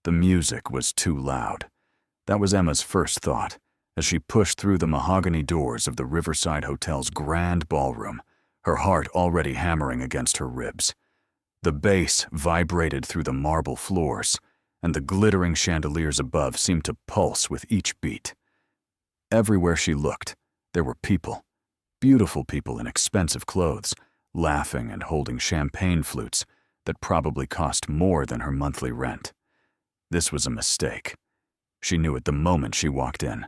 The music was too loud. That was Emma's first thought, as she pushed through the mahogany doors of the Riverside Hotel's grand ballroom, her heart already hammering against her ribs. The bass vibrated through the marble floors, and the glittering chandeliers above seemed to pulse with each beat. Everywhere she looked, there were people, beautiful people in expensive clothes, laughing and holding champagne flutes that probably cost more than her monthly rent. This was a mistake. She knew it the moment she walked in,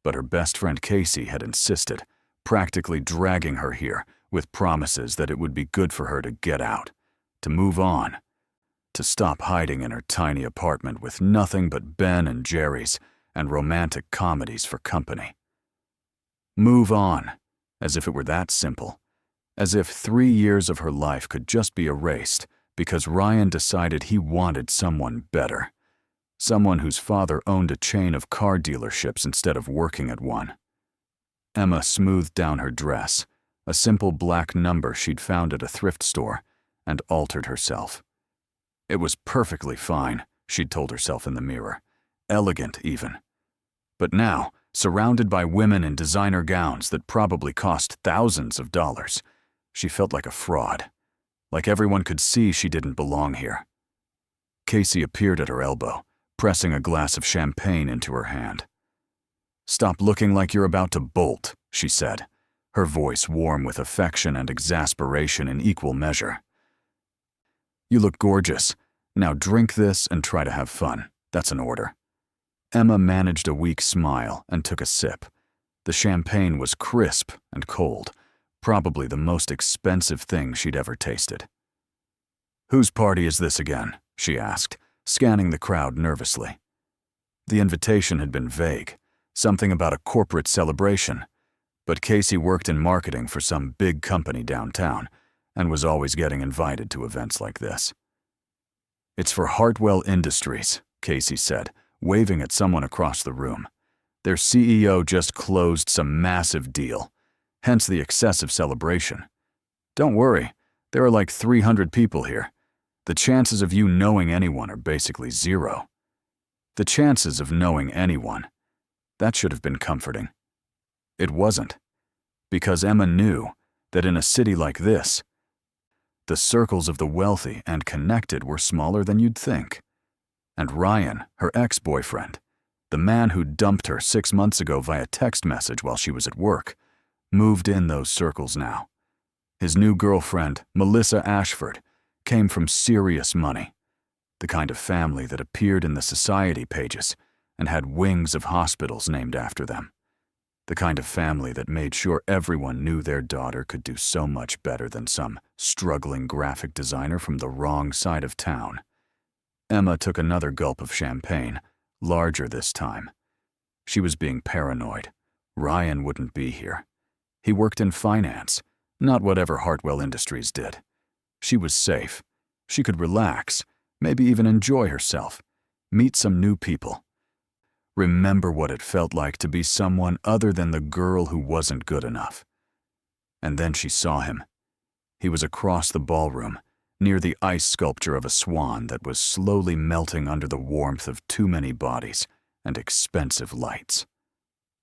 but her best friend Casey had insisted, practically dragging her here with promises that it would be good for her to get out, to move on, to stop hiding in her tiny apartment with nothing but Ben and Jerry's and romantic comedies for company. Move on, as if it were that simple, as if 3 years of her life could just be erased because Ryan decided he wanted someone better, someone whose father owned a chain of car dealerships instead of working at one. Emma smoothed down her dress, a simple black number she'd found at a thrift store, and altered herself. It was perfectly fine, she'd told herself in the mirror, elegant even. But now, surrounded by women in designer gowns that probably cost thousands of dollars, she felt like a fraud, like everyone could see she didn't belong here. Casey appeared at her elbow, pressing a glass of champagne into her hand. "Stop looking like you're about to bolt," she said, her voice warm with affection and exasperation in equal measure. "You look gorgeous. Now drink this and try to have fun. That's an order." Emma managed a weak smile and took a sip. The champagne was crisp and cold, probably the most expensive thing she'd ever tasted. "Whose party is this again?" she asked, scanning the crowd nervously. The invitation had been vague, something about a corporate celebration, but Casey worked in marketing for some big company downtown and was always getting invited to events like this. "It's for Hartwell Industries," Casey said, waving at someone across the room. "Their CEO just closed some massive deal, hence the excessive celebration. Don't worry, there are like 300 people here. The chances of you knowing anyone are basically zero." The chances of knowing anyone. That should have been comforting. It wasn't, because Emma knew that in a city like this, the circles of the wealthy and connected were smaller than you'd think. And Ryan, her ex-boyfriend, the man who dumped her 6 months ago via text message while she was at work, moved in those circles now. His new girlfriend, Melissa Ashford, came from serious money, the kind of family that appeared in the society pages and had wings of hospitals named after them, the kind of family that made sure everyone knew their daughter could do so much better than some struggling graphic designer from the wrong side of town. Emma took another gulp of champagne, larger this time. She was being paranoid. Ryan wouldn't be here. He worked in finance, not whatever Hartwell Industries did. She was safe. She could relax, maybe even enjoy herself, meet some new people. Remember what it felt like to be someone other than the girl who wasn't good enough. And then she saw him. He was across the ballroom, near the ice sculpture of a swan that was slowly melting under the warmth of too many bodies and expensive lights.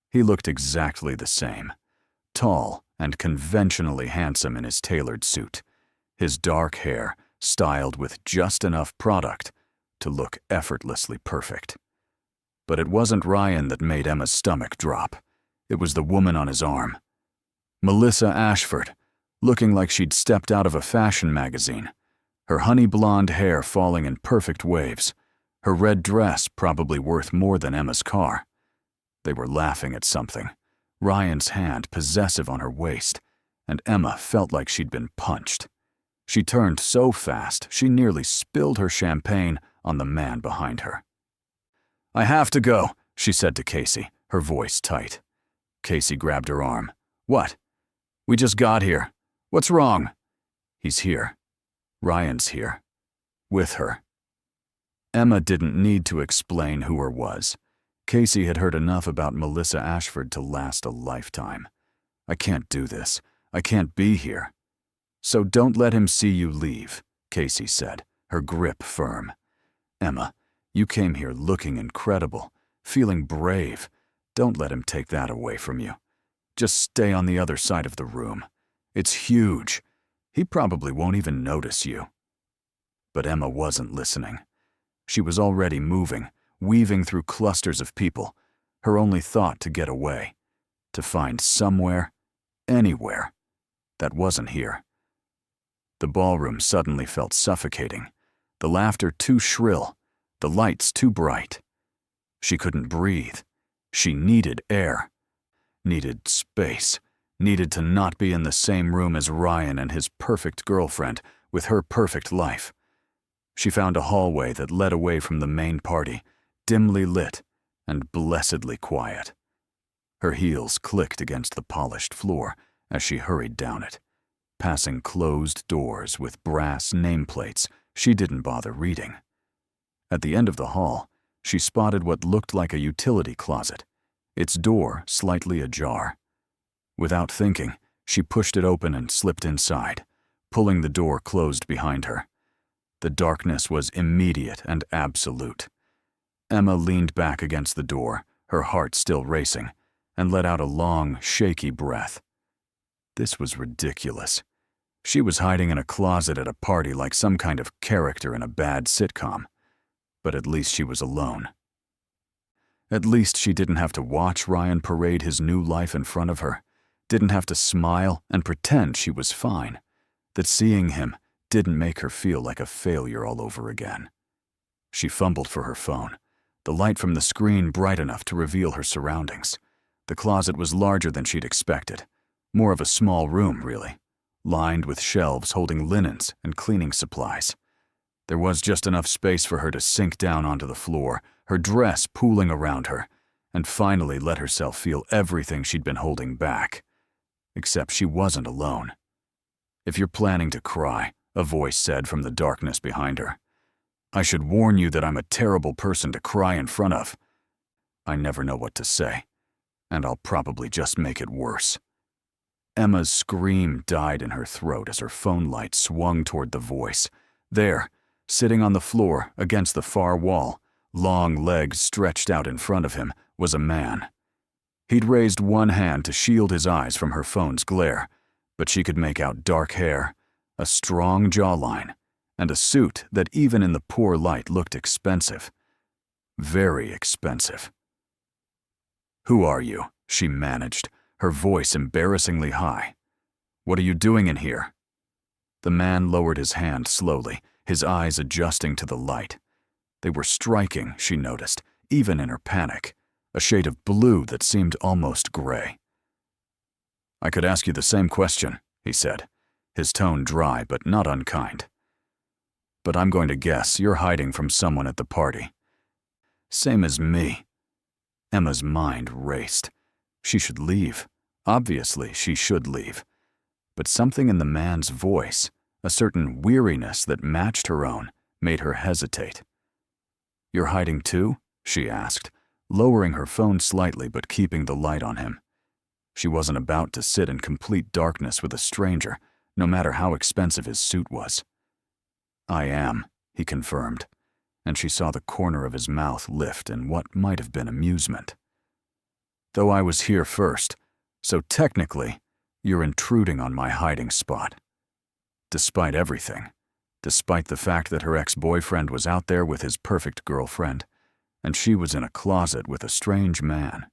He looked exactly the same, tall and conventionally handsome in his tailored suit, his dark hair styled with just enough product to look effortlessly perfect. But it wasn't Ryan that made Emma's stomach drop. It was the woman on his arm. Melissa Ashford, looking like she'd stepped out of a fashion magazine, her honey blonde hair falling in perfect waves, her red dress probably worth more than Emma's car. They were laughing at something, Ryan's hand possessive on her waist, and Emma felt like she'd been punched. She turned so fast she nearly spilled her champagne on the man behind her. "I have to go," she said to Casey, her voice tight. Casey grabbed her arm. "What?" "We just got here. What's wrong?" "He's here. Ryan's here. With her." Emma didn't need to explain who her was. Casey had heard enough about Melissa Ashford to last a lifetime. "I can't do this. I can't be here." "So don't let him see you leave," Casey said, her grip firm. "Emma, You came here looking incredible, feeling brave. Don't let him take that away from you. Just stay on the other side of the room. It's huge. He probably won't even notice you." But Emma wasn't listening. She was already moving, weaving through clusters of people, her only thought to get away, to find somewhere, anywhere, that wasn't here. The ballroom suddenly felt suffocating, the laughter too shrill, the lights too bright. She couldn't breathe. She needed air, needed space, needed to not be in the same room as Ryan and his perfect girlfriend with her perfect life. She found a hallway that led away from the main party, dimly lit and blessedly quiet. Her heels clicked against the polished floor as she hurried down it, passing closed doors with brass nameplates she didn't bother reading. At the end of the hall, she spotted what looked like a utility closet, its door slightly ajar. Without thinking, she pushed it open and slipped inside, pulling the door closed behind her. The darkness was immediate and absolute. Emma leaned back against the door, her heart still racing, and let out a long, shaky breath. This was ridiculous. She was hiding in a closet at a party like some kind of character in a bad sitcom. But at least she was alone. At least she didn't have to watch Ryan parade his new life in front of her, didn't have to smile and pretend she was fine, that seeing him didn't make her feel like a failure all over again. She fumbled for her phone, the light from the screen bright enough to reveal her surroundings. The closet was larger than she'd expected, more of a small room, really, lined with shelves holding linens and cleaning supplies. There was just enough space for her to sink down onto the floor, her dress pooling around her, and finally let herself feel everything she'd been holding back. Except she wasn't alone. "If you're planning to cry," a voice said from the darkness behind her, "I should warn you that I'm a terrible person to cry in front of. I never know what to say, and I'll probably just make it worse." Emma's scream died in her throat as her phone light swung toward the voice. There, sitting on the floor against the far wall, long legs stretched out in front of him, was a man. He'd raised one hand to shield his eyes from her phone's glare, but she could make out dark hair, a strong jawline, and a suit that even in the poor light looked expensive. Very expensive. "Who are you?" she managed, her voice embarrassingly high. "What are you doing in here?" The man lowered his hand slowly, his eyes adjusting to the light. They were striking, she noticed, even in her panic, a shade of blue that seemed almost gray. "I could ask you the same question," he said, his tone dry but not unkind. "But I'm going to guess you're hiding from someone at the party." "Same as me." Emma's mind raced. She should leave. Obviously, she should leave. But something in the man's voice, a certain weariness that matched her own, made her hesitate. "You're hiding too?" she asked, lowering her phone slightly but keeping the light on him. She wasn't about to sit in complete darkness with a stranger, no matter how expensive his suit was. "I am," he confirmed, and she saw the corner of his mouth lift in what might have been amusement. "Though I was here first, so technically, you're intruding on my hiding spot. Despite everything, despite the fact that her ex-boyfriend was out there with his perfect girlfriend, and she was in a closet with a strange man."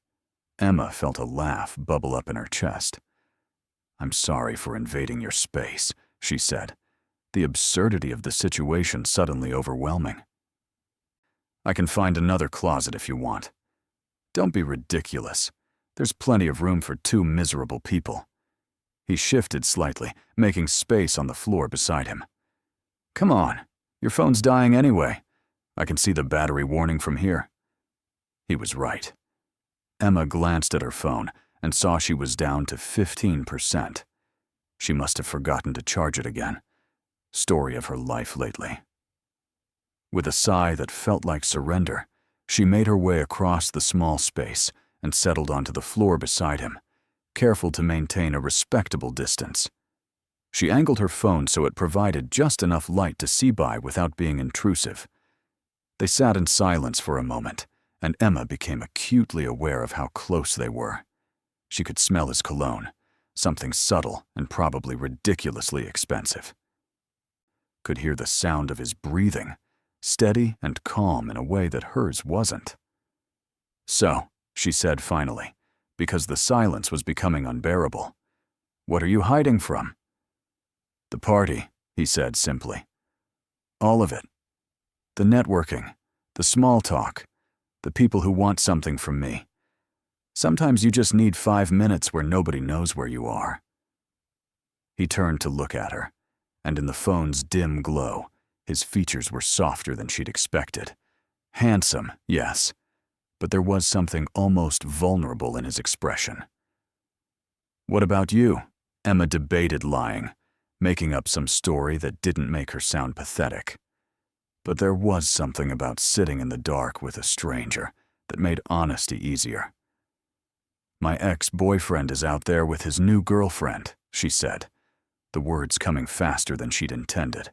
Emma felt a laugh bubble up in her chest. "I'm sorry for invading your space," she said, the absurdity of the situation suddenly overwhelming. "I can find another closet if you want. Don't be ridiculous. There's plenty of room for two miserable people." He shifted slightly, making space on the floor beside him. "Come on, your phone's dying anyway. I can see the battery warning from here." He was right. Emma glanced at her phone and saw she was down to 15%. She must have forgotten to charge it again. Story of her life lately. With a sigh that felt like surrender, she made her way across the small space and settled onto the floor beside him, careful to maintain a respectable distance. She angled her phone so it provided just enough light to see by without being intrusive. They sat in silence for a moment, and Emma became acutely aware of how close they were. She could smell his cologne, something subtle and probably ridiculously expensive. Could hear the sound of his breathing, steady and calm in a way that hers wasn't. "So," she said finally, because the silence was becoming unbearable, "what are you hiding from?" "The party," he said simply. "All of it. The networking, the small talk, the people who want something from me. Sometimes you just need 5 minutes where nobody knows where you are." He turned to look at her, and in the phone's dim glow, his features were softer than she'd expected. Handsome, yes, but there was something almost vulnerable in his expression. "What about you?" Emma debated lying, making up some story that didn't make her sound pathetic. But there was something about sitting in the dark with a stranger that made honesty easier. "My ex-boyfriend is out there with his new girlfriend," she said, the words coming faster than she'd intended.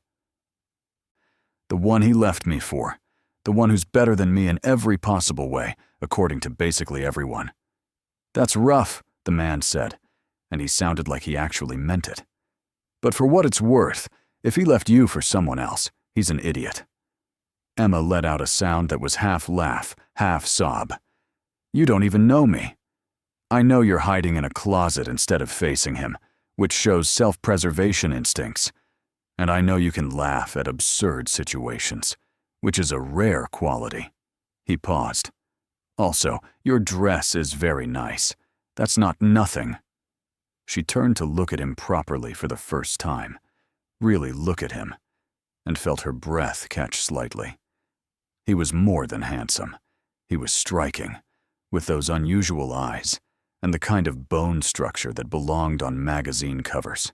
"The one he left me for, the one who's better than me in every possible way, according to basically everyone." "That's rough," the man said, and he sounded like he actually meant it. "But for what it's worth, if he left you for someone else, he's an idiot." Emma let out a sound that was half laugh, half sob. "You don't even know me. I know you're hiding in a closet instead of facing him, which shows self-preservation instincts. And I know you can laugh at absurd situations, which is a rare quality." He paused. "Also, your dress is very nice. That's not nothing." She turned to look at him properly for the first time, really look at him, and felt her breath catch slightly. He was more than handsome. He was striking, with those unusual eyes, and the kind of bone structure that belonged on magazine covers.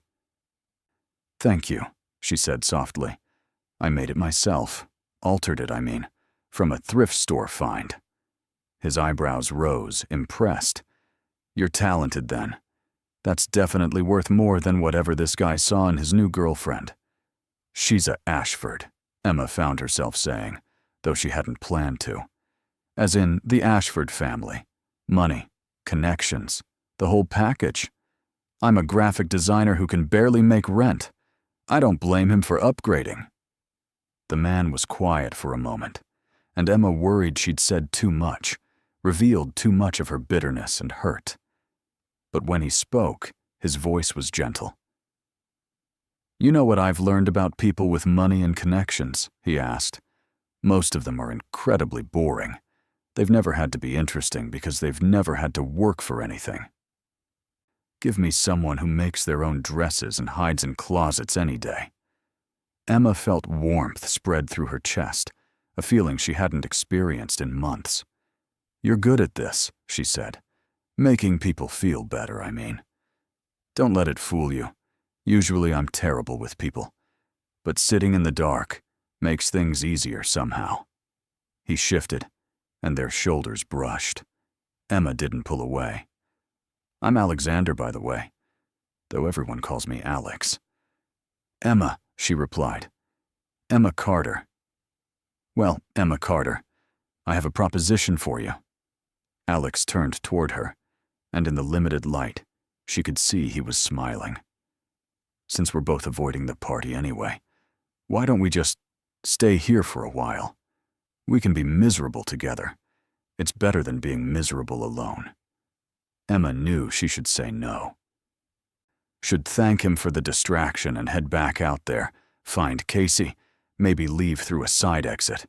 "Thank you," she said softly. "I made it myself. Altered it, I mean, from a thrift store find." His eyebrows rose, impressed. "You're talented, then. That's definitely worth more than whatever this guy saw in his new girlfriend." "She's a Ashford," Emma found herself saying, though she hadn't planned to. As in the Ashford family. Money, connections, the whole package. "I'm a graphic designer who can barely make rent. I don't blame him for upgrading." The man was quiet for a moment, and Emma worried she'd said too much, revealed too much of her bitterness and hurt. But when he spoke, his voice was gentle. "You know what I've learned about people with money and connections?" he asked. "Most of them are incredibly boring. They've never had to be interesting because they've never had to work for anything. Give me someone who makes their own dresses and hides in closets any day." Emma felt warmth spread through her chest, a feeling she hadn't experienced in months. "You're good at this," she said. "Making people feel better, I mean. Don't let it fool you. Usually I'm terrible with people. But sitting in the dark makes things easier somehow." He shifted, and their shoulders brushed. Emma didn't pull away. "I'm Alexander, by the way, though everyone calls me Alex." "Emma," she replied. "Emma Carter." "Well, Emma Carter, I have a proposition for you." Alex turned toward her, and in the limited light, she could see he was smiling. "Since we're both avoiding the party anyway, why don't we just stay here for a while? We can be miserable together. It's better than being miserable alone." Emma knew she should say no. Should thank him for the distraction and head back out there, find Casey, maybe leave through a side exit.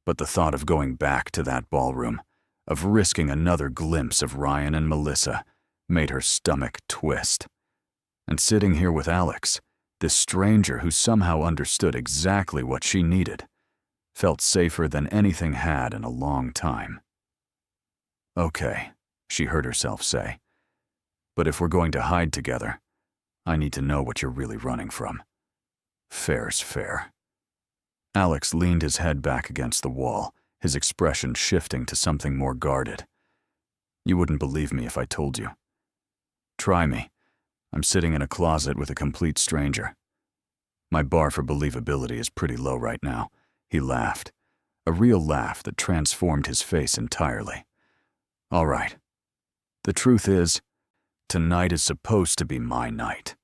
But the thought of going back to that ballroom, of risking another glimpse of Ryan and Melissa, made her stomach twist. And sitting here with Alex, this stranger who somehow understood exactly what she needed, felt safer than anything had in a long time. "Okay," she heard herself say. "But if we're going to hide together, I need to know what you're really running from. Fair's fair." Alex leaned his head back against the wall, his expression shifting to something more guarded. "You wouldn't believe me if I told you. Try me. I'm sitting in a closet with a complete stranger. My bar for believability is pretty low right now." He laughed. a real laugh that transformed his face entirely. "All right. The truth is, tonight is supposed to be my night.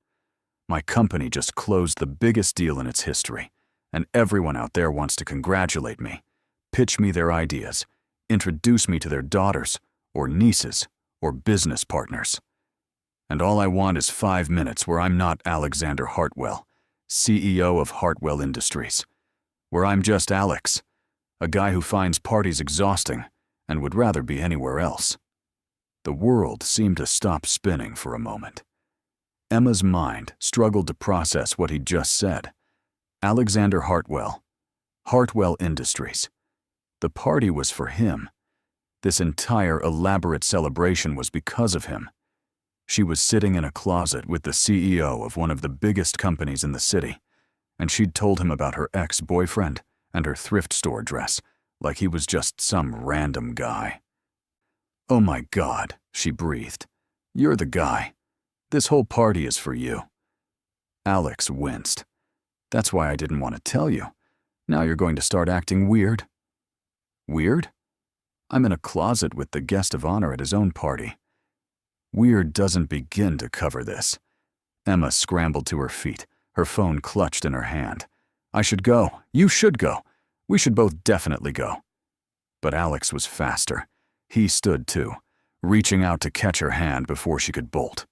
My company just closed the biggest deal in its history, and everyone out there wants to congratulate me, pitch me their ideas, introduce me to their daughters, or nieces, or business partners. And all I want is 5 minutes where I'm not Alexander Hartwell, CEO of Hartwell Industries, where I'm just Alex, a guy who finds parties exhausting and would rather be anywhere else." The world seemed to stop spinning for a moment. Emma's mind struggled to process what he'd just said. Alexander Hartwell, Hartwell Industries. The party was for him. This entire elaborate celebration was because of him. She was sitting in a closet with the CEO of one of the biggest companies in the city, and she'd told him about her ex-boyfriend and her thrift store dress, like he was just some random guy. "Oh my God," she breathed. "You're the guy. This whole party is for you." Alex winced. "That's why I didn't want to tell you. Now you're going to start acting weird." "Weird? I'm in a closet with the guest of honor at his own party." Weird doesn't begin to cover this. Emma scrambled to her feet, her phone clutched in her hand. "I should go. You should go. We should both definitely go." But Alex was faster. He stood too, reaching out to catch her hand before she could bolt.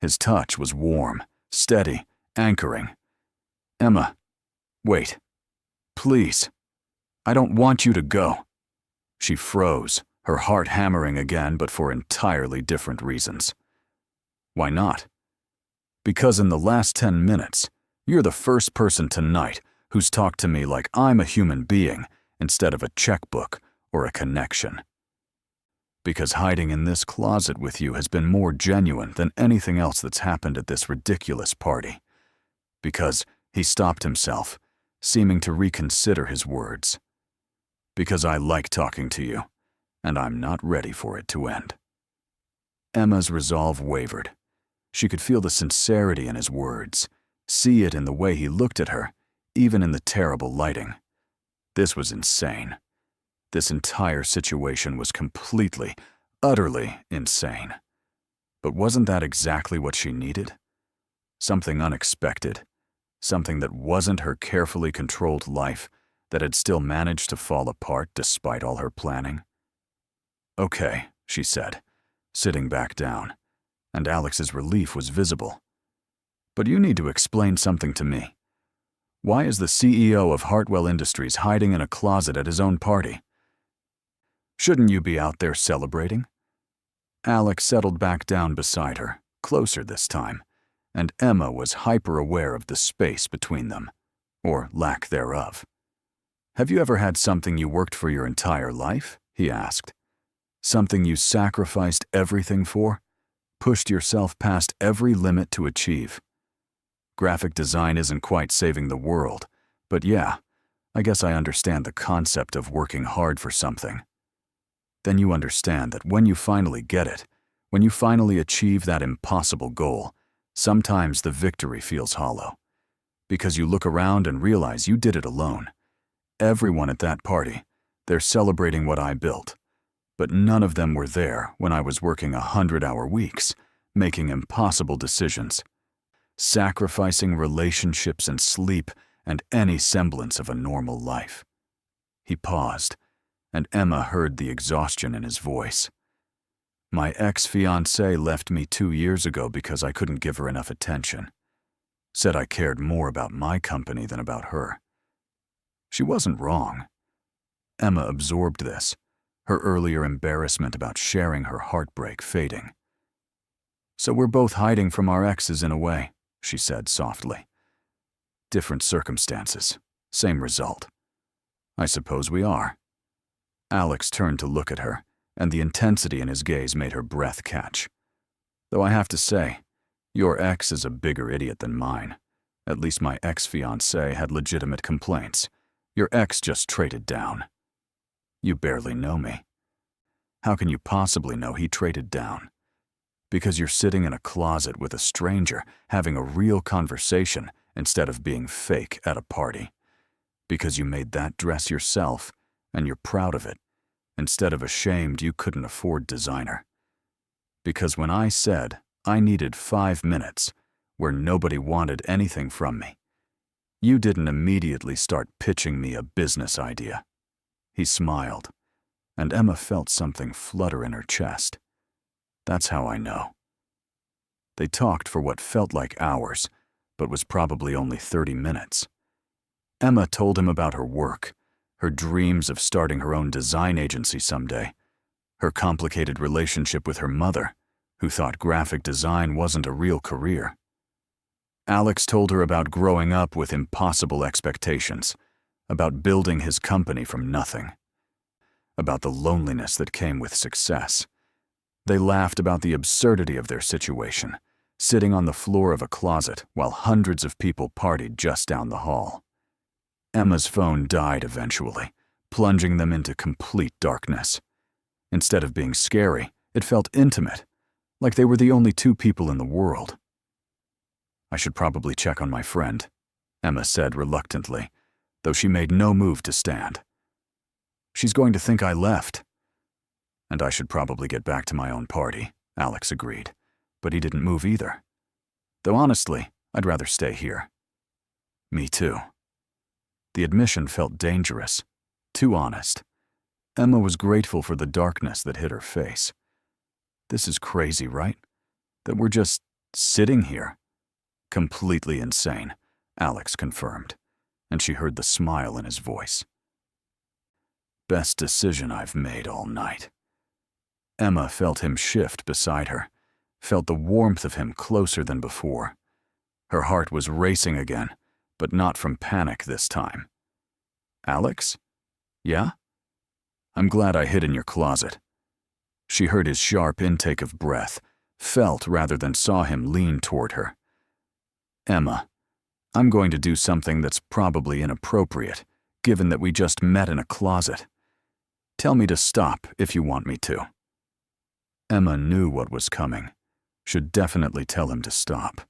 His touch was warm, steady, anchoring. "Emma, wait. Please. I don't want you to go." She froze, her heart hammering again, but for entirely different reasons. "Why not?" "Because in the last 10 minutes, you're the first person tonight who's talked to me like I'm a human being instead of a checkbook or a connection. Because hiding in this closet with you has been more genuine than anything else that's happened at this ridiculous party. Because," he stopped himself, seeming to reconsider his words, "because I like talking to you, and I'm not ready for it to end." Emma's resolve wavered. She could feel the sincerity in his words, see it in the way he looked at her, even in the terrible lighting. This was insane. This entire situation was completely, utterly insane. But wasn't that exactly what she needed? Something unexpected, something that wasn't her carefully controlled life that had still managed to fall apart despite all her planning. "Okay," she said, sitting back down, and Alex's relief was visible. "But you need to explain something to me. Why is the CEO of Hartwell Industries hiding in a closet at his own party? Shouldn't you be out there celebrating?" Alex settled back down beside her, closer this time, and Emma was hyper-aware of the space between them, or lack thereof. "Have you ever had something you worked for your entire life?" he asked. "Something you sacrificed everything for? Pushed yourself past every limit to achieve? Graphic design isn't quite saving the world, but yeah, I guess I understand the concept of working hard for something. Then you understand that when you finally get it, when you finally achieve that impossible goal, sometimes the victory feels hollow. Because you look around and realize you did it alone. Everyone at that party, they're celebrating what I built. But none of them were there when I was working 100-hour weeks, making impossible decisions, sacrificing relationships and sleep and any semblance of a normal life." He paused, and Emma heard the exhaustion in his voice. "My ex-fiancée left me 2 years ago because I couldn't give her enough attention. Said I cared more about my company than about her. She wasn't wrong." Emma absorbed this, her earlier embarrassment about sharing her heartbreak fading. "So we're both hiding from our exes in a way," she said softly. "Different circumstances, same result. I suppose we are." Alex turned to look at her, and the intensity in his gaze made her breath catch. "Though I have to say, your ex is a bigger idiot than mine. At least my ex-fiancée had legitimate complaints. Your ex just traded down." "You barely know me." "How can you possibly know he traded down?" "Because you're sitting in a closet with a stranger having a real conversation instead of being fake at a party. Because you made that dress yourself and you're proud of it, instead of ashamed you couldn't afford designer. Because when I said I needed 5 minutes where nobody wanted anything from me, you didn't immediately start pitching me a business idea." He smiled, and Emma felt something flutter in her chest. That's how I know. They talked for what felt like hours, but was probably only 30 minutes. Emma told him about her work, her dreams of starting her own design agency someday, her complicated relationship with her mother, who thought graphic design wasn't a real career. Alex told her about growing up with impossible expectations, about building his company from nothing, about the loneliness that came with success. They laughed about the absurdity of their situation, sitting on the floor of a closet while hundreds of people partied just down the hall. Emma's phone died eventually, plunging them into complete darkness. Instead of being scary, it felt intimate, like they were the only two people in the world. "I should probably check on my friend," Emma said reluctantly, though she made no move to stand. "She's going to think I left." "And I should probably get back to my own party," Alex agreed, but he didn't move either. "Though honestly, I'd rather stay here." "Me too." The admission felt dangerous, too honest. Emma was grateful for the darkness that hit her face. "This is crazy, right? That we're just sitting here." "Completely insane," Alex confirmed, and she heard the smile in his voice. "Best decision I've made all night." Emma felt him shift beside her, felt the warmth of him closer than before. Her heart was racing again, but not from panic this time. "Alex? Yeah? I'm glad I hid in your closet." She heard his sharp intake of breath, felt rather than saw him lean toward her. "Emma, I'm going to do something that's probably inappropriate, given that we just met in a closet. Tell me to stop if you want me to." Emma knew what was coming, should definitely tell him to stop.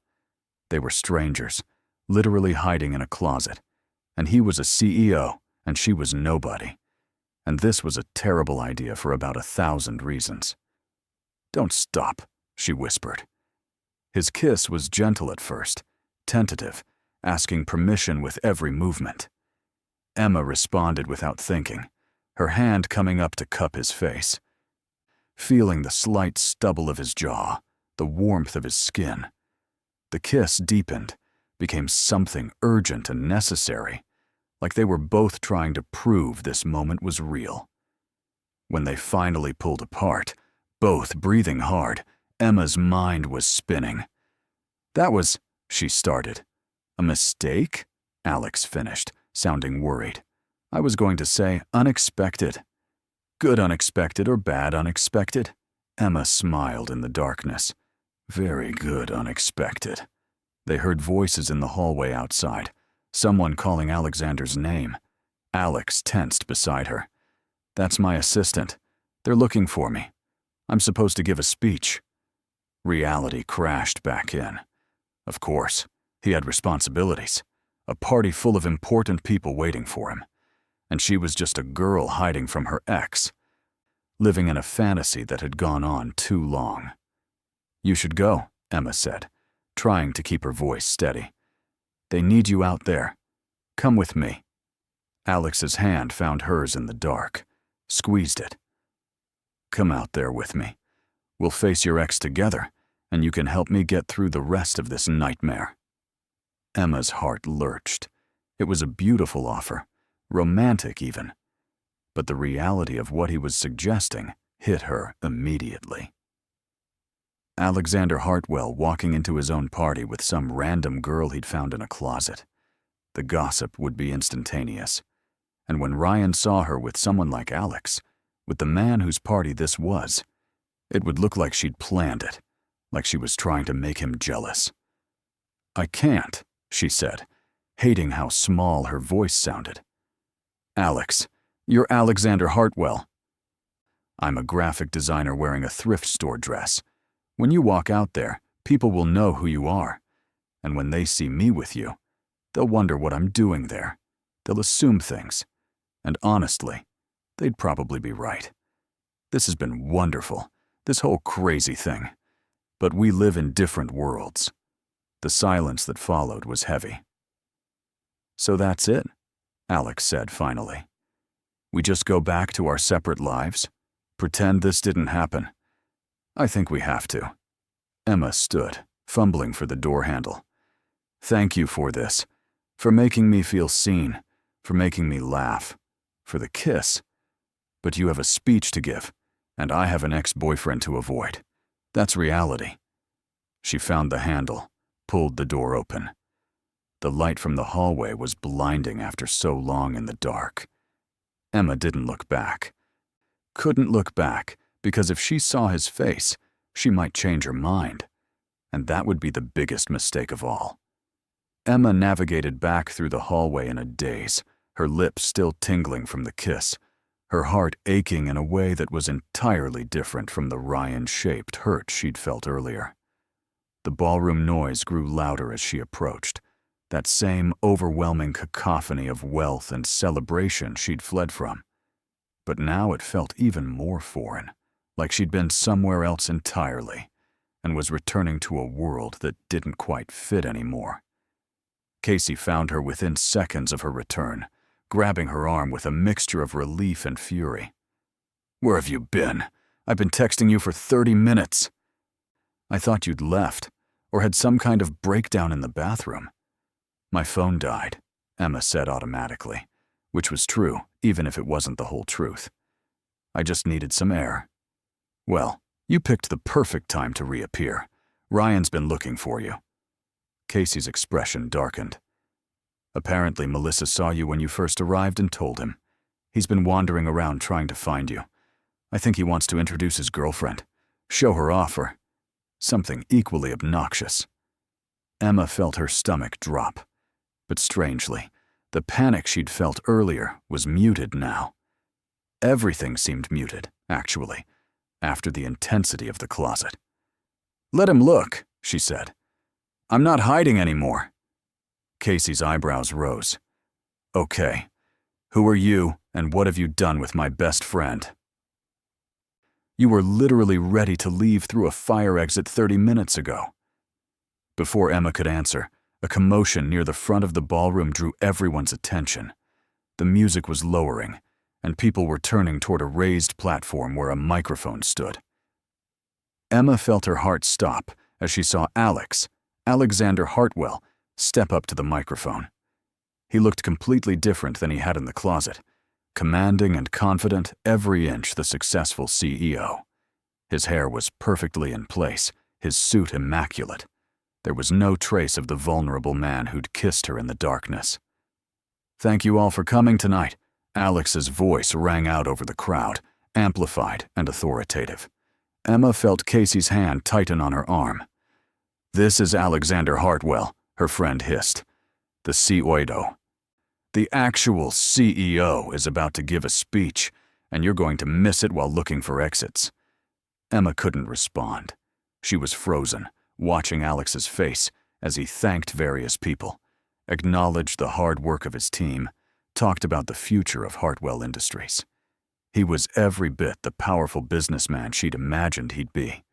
They were strangers, literally hiding in a closet, and he was a CEO and she was nobody. And this was a terrible idea for about 1,000 reasons. "Don't stop," she whispered. His kiss was gentle at first, tentative, asking permission with every movement. Emma responded without thinking, her hand coming up to cup his face. Feeling the slight stubble of his jaw, the warmth of his skin. The kiss deepened, became something urgent and necessary, like they were both trying to prove this moment was real. When they finally pulled apart, both breathing hard, Emma's mind was spinning. "That was," she started. "A mistake?" Alex finished, sounding worried. "I was going to say unexpected." "Good unexpected or bad unexpected?" Emma smiled in the darkness. "Very good unexpected." They heard voices in the hallway outside, someone calling Alexander's name. Alex tensed beside her. "That's my assistant. They're looking for me. I'm supposed to give a speech." Reality crashed back in. Of course, he had responsibilities, a party full of important people waiting for him. And she was just a girl hiding from her ex, living in a fantasy that had gone on too long. "You should go," Emma said, trying to keep her voice steady. "They need you out there. Come with me." Alex's hand found hers in the dark, squeezed it. "Come out there with me. We'll face your ex together, and you can help me get through the rest of this nightmare." Emma's heart lurched. It was a beautiful offer, romantic even. But the reality of what he was suggesting hit her immediately. Alexander Hartwell walking into his own party with some random girl he'd found in a closet. The gossip would be instantaneous. And when Ryan saw her with someone like Alex, with the man whose party this was, it would look like she'd planned it, like she was trying to make him jealous. "I can't," she said, hating how small her voice sounded. "Alex, you're Alexander Hartwell." "I'm a graphic designer wearing a thrift store dress. When you walk out there, people will know who you are. And when they see me with you, they'll wonder what I'm doing there. They'll assume things. And honestly, They'd probably be right. This has been wonderful, this whole crazy thing. But we live in different worlds. The silence that followed was heavy. "So that's it," Alex said finally. "We just go back to our separate lives? Pretend this didn't happen?" "I think we have to." Emma stood, fumbling for the door handle. "Thank you for this, for making me feel seen, for making me laugh, for the kiss. But you have a speech to give, and I have an ex-boyfriend to avoid. That's reality." She found the handle, pulled the door open. The light from the hallway was blinding after so long in the dark. Emma didn't look back. Couldn't look back, because if she saw his face, she might change her mind. And that would be the biggest mistake of all. Emma navigated back through the hallway in a daze, her lips still tingling from the kiss, her heart aching in a way that was entirely different from the Ryan-shaped hurt she'd felt earlier. The ballroom noise grew louder as she approached, that same overwhelming cacophony of wealth and celebration she'd fled from. But now it felt even more foreign, like she'd been somewhere else entirely, and was returning to a world that didn't quite fit anymore. Casey found her within seconds of her return, grabbing her arm with a mixture of relief and fury. "Where have you been? I've been texting you for 30 minutes. "I thought you'd left, or had some kind of breakdown in the bathroom." "My phone died," Emma said automatically, which was true, even if it wasn't the whole truth. "I just needed some air." "Well, you picked the perfect time to reappear. Ryan's been looking for you." Casey's expression darkened. "Apparently Melissa saw you when you first arrived and told him. He's been wandering around trying to find you. I think he wants to introduce his girlfriend, show her off, or something equally obnoxious." Emma felt her stomach drop. But strangely, the panic she'd felt earlier was muted now. Everything seemed muted, actually, after the intensity of the closet. "Let him look," she said. "I'm not hiding anymore." Casey's eyebrows rose. "Okay, who are you, and what have you done with my best friend?" "You were literally ready to leave through a fire exit 30 minutes ago." Before Emma could answer, a commotion near the front of the ballroom drew everyone's attention. The music was lowering, and people were turning toward a raised platform where a microphone stood. Emma felt her heart stop as she saw Alexander Hartwell, step up to the microphone. He looked completely different than he had in the closet, commanding and confident, every inch the successful CEO. His hair was perfectly in place, his suit immaculate. There was no trace of the vulnerable man who'd kissed her in the darkness. "Thank you all for coming tonight." Alex's voice rang out over the crowd, amplified and authoritative. Emma felt Casey's hand tighten on her arm. "This is Alexander Hartwell," her friend hissed. "The CEO. The actual CEO is about to give a speech, and you're going to miss it while looking for exits." Emma couldn't respond. She was frozen, watching Alex's face as he thanked various people, acknowledged the hard work of his team, talked about the future of Hartwell Industries. He was every bit the powerful businessman she'd imagined he'd be.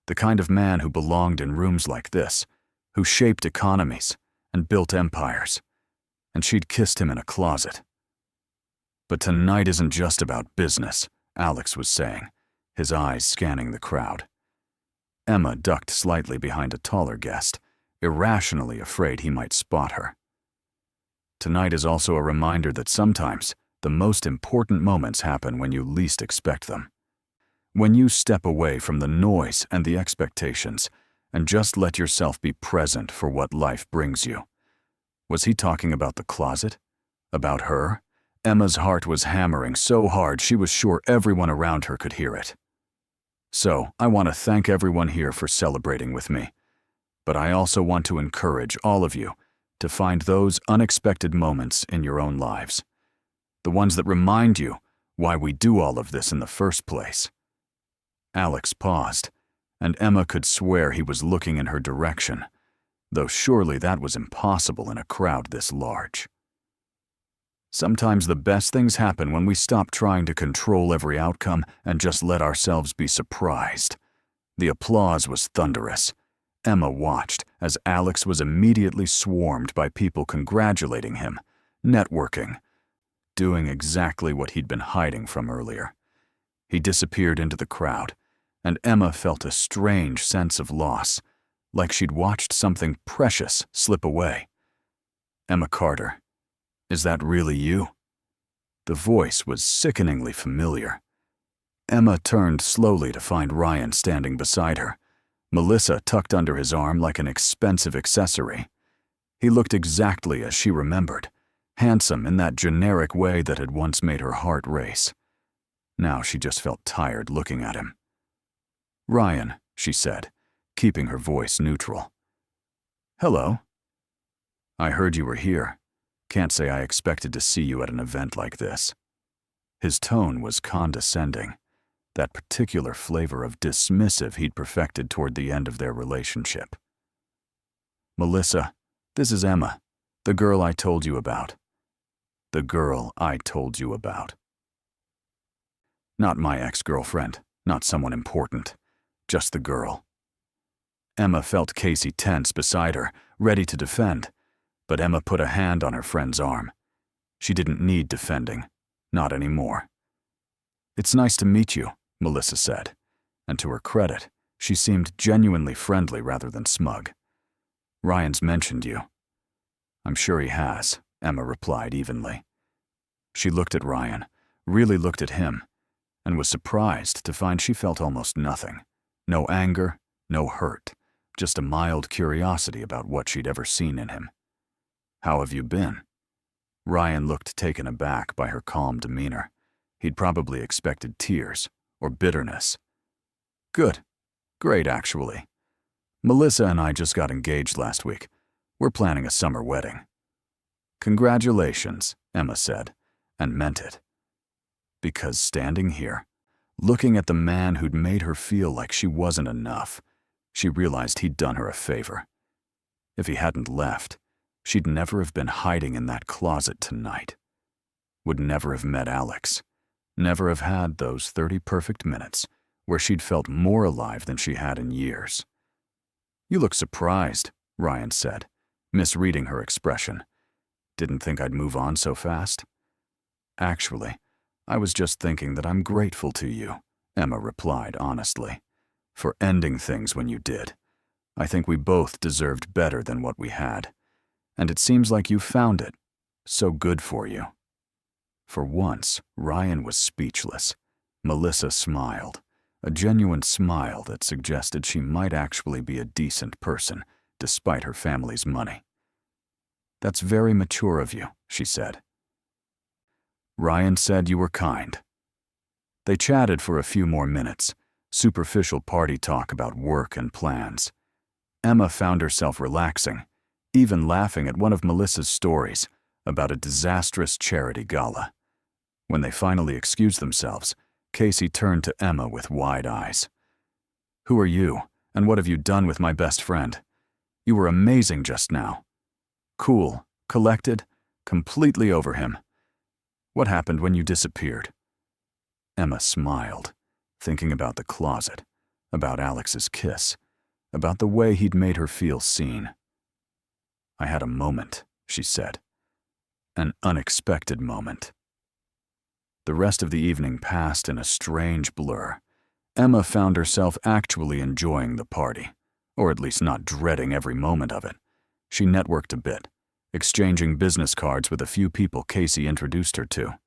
The kind of man who belonged in rooms like this, who shaped economies and built empires. And she'd kissed him in a closet. "But tonight isn't just about business," Alex was saying, his eyes scanning the crowd. Emma ducked slightly behind a taller guest, irrationally afraid he might spot her. "Tonight is also a reminder that sometimes the most important moments happen when you least expect them. When you step away from the noise and the expectations and just let yourself be present for what life brings you." Was he talking about the closet? About her? Emma's heart was hammering so hard she was sure everyone around her could hear it. "So, I want to thank everyone here for celebrating with me. But I also want to encourage all of you to find those unexpected moments in your own lives. The ones that remind you why we do all of this in the first place." Alex paused, and Emma could swear he was looking in her direction, though surely that was impossible in a crowd this large. Sometimes the best things happen when we stop trying to control every outcome and just let ourselves be surprised. The applause was thunderous. Emma watched as Alex was immediately swarmed by people congratulating him, networking, doing exactly what he'd been hiding from earlier. He disappeared into the crowd, and Emma felt a strange sense of loss, like she'd watched something precious slip away. "Emma Carter, is that really you?" The voice was sickeningly familiar. Emma turned slowly to find Ryan standing beside her, Melissa tucked under his arm like an expensive accessory. He looked exactly as she remembered, handsome in that generic way that had once made her heart race. Now she just felt tired looking at him. "Ryan," she said, keeping her voice neutral. "Hello. I heard you were here. Can't say I expected to see you at an event like this." His tone was condescending, that particular flavor of dismissive he'd perfected toward the end of their relationship. "Melissa, this is Emma, the girl I told you about." The girl I told you about. Not my ex-girlfriend, not someone important, just the girl. Emma felt Casey tense beside her, ready to defend, but Emma put a hand on her friend's arm. She didn't need defending, not anymore. "It's nice to meet you," Melissa said, and to her credit, she seemed genuinely friendly rather than smug. "Ryan's mentioned you." "I'm sure he has," Emma replied evenly. She looked at Ryan, really looked at him, and was surprised to find she felt almost nothing. No anger, no hurt, just a mild curiosity about what she'd ever seen in him. "How have you been?" Ryan looked taken aback by her calm demeanor. He'd probably expected tears or bitterness. "Good. Great, actually. Melissa and I just got engaged last week. We're planning a summer wedding." "Congratulations," Emma said, and meant it. Because standing here, looking at the man who'd made her feel like she wasn't enough, she realized he'd done her a favor. If he hadn't left, she'd never have been hiding in that closet tonight. Would never have met Alex. Never have had those 30 perfect minutes where she'd felt more alive than she had in years. "You look surprised," Ryan said, misreading her expression. "Didn't think I'd move on so fast?" "Actually, I was just thinking that I'm grateful to you," Emma replied honestly, "for ending things when you did. I think we both deserved better than what we had. And it seems like you found it. So good for you." For once, Ryan was speechless. Melissa smiled, a genuine smile that suggested she might actually be a decent person, despite her family's money. "That's very mature of you," she said. Ryan said you were kind. They chatted for a few more minutes, superficial party talk about work and plans. Emma found herself relaxing, even laughing at one of Melissa's stories about a disastrous charity gala. When they finally excused themselves, Casey turned to Emma with wide eyes. "Who are you, and what have you done with my best friend? You were amazing just now. Cool, collected, completely over him. What happened when you disappeared?" Emma smiled, thinking about the closet, about Alex's kiss, about the way he'd made her feel seen. "I had a moment," she said. "An unexpected moment." The rest of the evening passed in a strange blur. Emma found herself actually enjoying the party, or at least not dreading every moment of it. She networked a bit, exchanging business cards with a few people Casey introduced her to.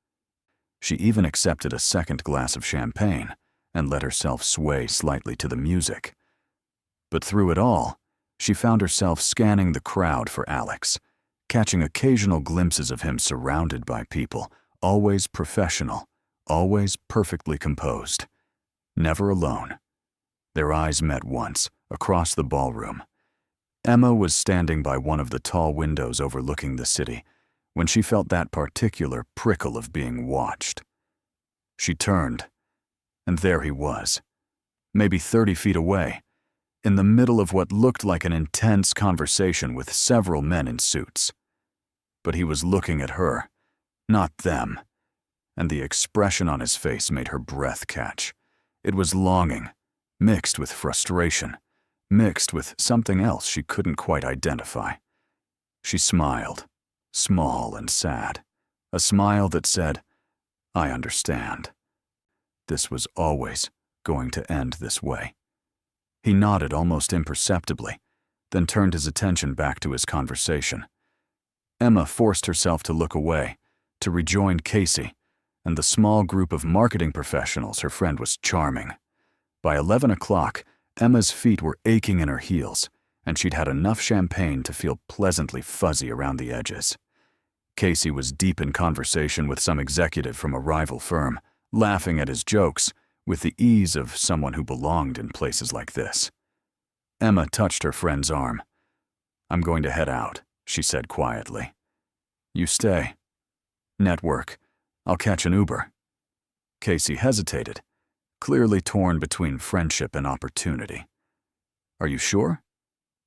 She even accepted a second glass of champagne and let herself sway slightly to the music. But through it all, she found herself scanning the crowd for Alex, catching occasional glimpses of him surrounded by people, always professional, always perfectly composed. Never alone. Their eyes met once, across the ballroom. Emma was standing by one of the tall windows overlooking the city when she felt that particular prickle of being watched. She turned, and there he was, maybe 30 feet away, in the middle of what looked like an intense conversation with several men in suits. But he was looking at her, not them. And the expression on his face made her breath catch. It was longing, mixed with frustration, mixed with something else she couldn't quite identify. She smiled, small and sad, a smile that said, "I understand." This was always going to end this way. He nodded almost imperceptibly, then turned his attention back to his conversation. Emma forced herself to look away, to rejoin Casey and the small group of marketing professionals her friend was charming. By 11 o'clock, Emma's feet were aching in her heels, and she'd had enough champagne to feel pleasantly fuzzy around the edges. Casey was deep in conversation with some executive from a rival firm, laughing at his jokes with the ease of someone who belonged in places like this. Emma touched her friend's arm. "I'm going to head out," she said quietly. "You stay. Network. I'll catch an Uber." Casey hesitated, clearly torn between friendship and opportunity. "Are you sure?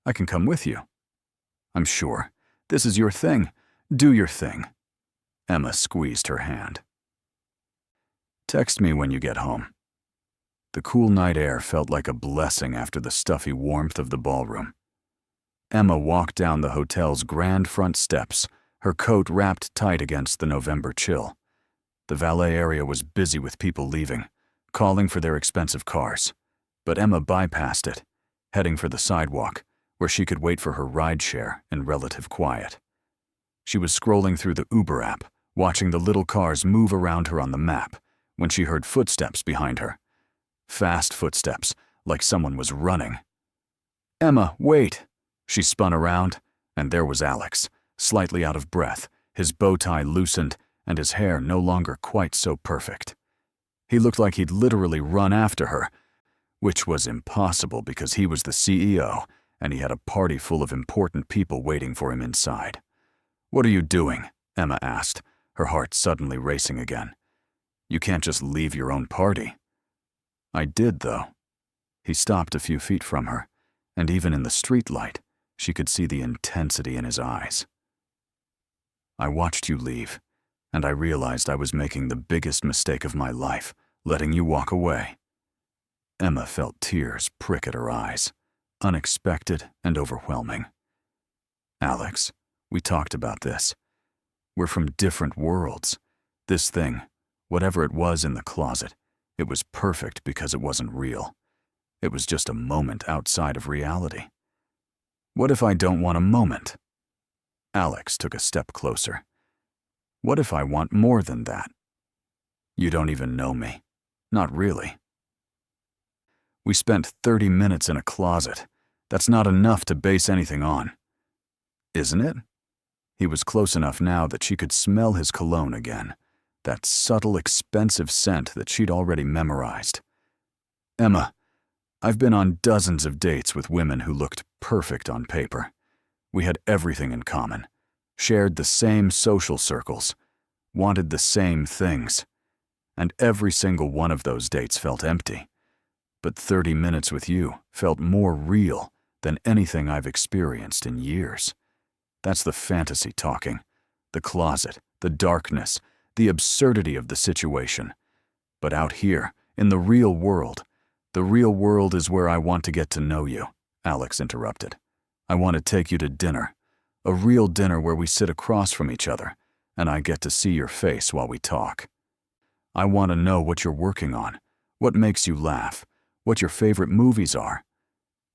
I can come with you." "I'm sure. This is your thing. Do your thing." Emma squeezed her hand. "Text me when you get home." The cool night air felt like a blessing after the stuffy warmth of the ballroom. Emma walked down the hotel's grand front steps, her coat wrapped tight against the November chill. The valet area was busy with people leaving, calling for their expensive cars. But Emma bypassed it, heading for the sidewalk, where she could wait for her rideshare in relative quiet. She was scrolling through the Uber app, watching the little cars move around her on the map, when she heard footsteps behind her. Fast footsteps, like someone was running. "Emma, wait!" She spun around, and there was Alex, slightly out of breath, his bow tie loosened, and his hair no longer quite so perfect. He looked like he'd literally run after her, which was impossible because he was the CEO, and he had a party full of important people waiting for him inside. "What are you doing?" Emma asked, her heart suddenly racing again. "You can't just leave your own party." "I did, though." He stopped a few feet from her, and even in the streetlight, she could see the intensity in his eyes. "I watched you leave, and I realized I was making the biggest mistake of my life, letting you walk away." Emma felt tears prick at her eyes, unexpected and overwhelming. "Alex, we talked about this. We're from different worlds. This thing, whatever it was in the closet, it was perfect because it wasn't real. It was just a moment outside of reality. What if I don't want a moment?" Alex took a step closer. "What if I want more than that? You don't even know me. Not really. We spent 30 minutes in a closet. That's not enough to base anything on. Isn't it?" He was close enough now that she could smell his cologne again, that subtle, expensive scent that she'd already memorized. "Emma, I've been on dozens of dates with women who looked perfect on paper. We had everything in common, shared the same social circles, wanted the same things. And every single one of those dates felt empty. But 30 minutes with you felt more real than anything I've experienced in years. That's the fantasy talking, the closet, the darkness, the absurdity of the situation. But out here, in the real world is where I want to get to know you," Alex interrupted. "I want to take you to dinner, a real dinner where we sit across from each other, and I get to see your face while we talk. I want to know what you're working on, what makes you laugh, what your favorite movies are.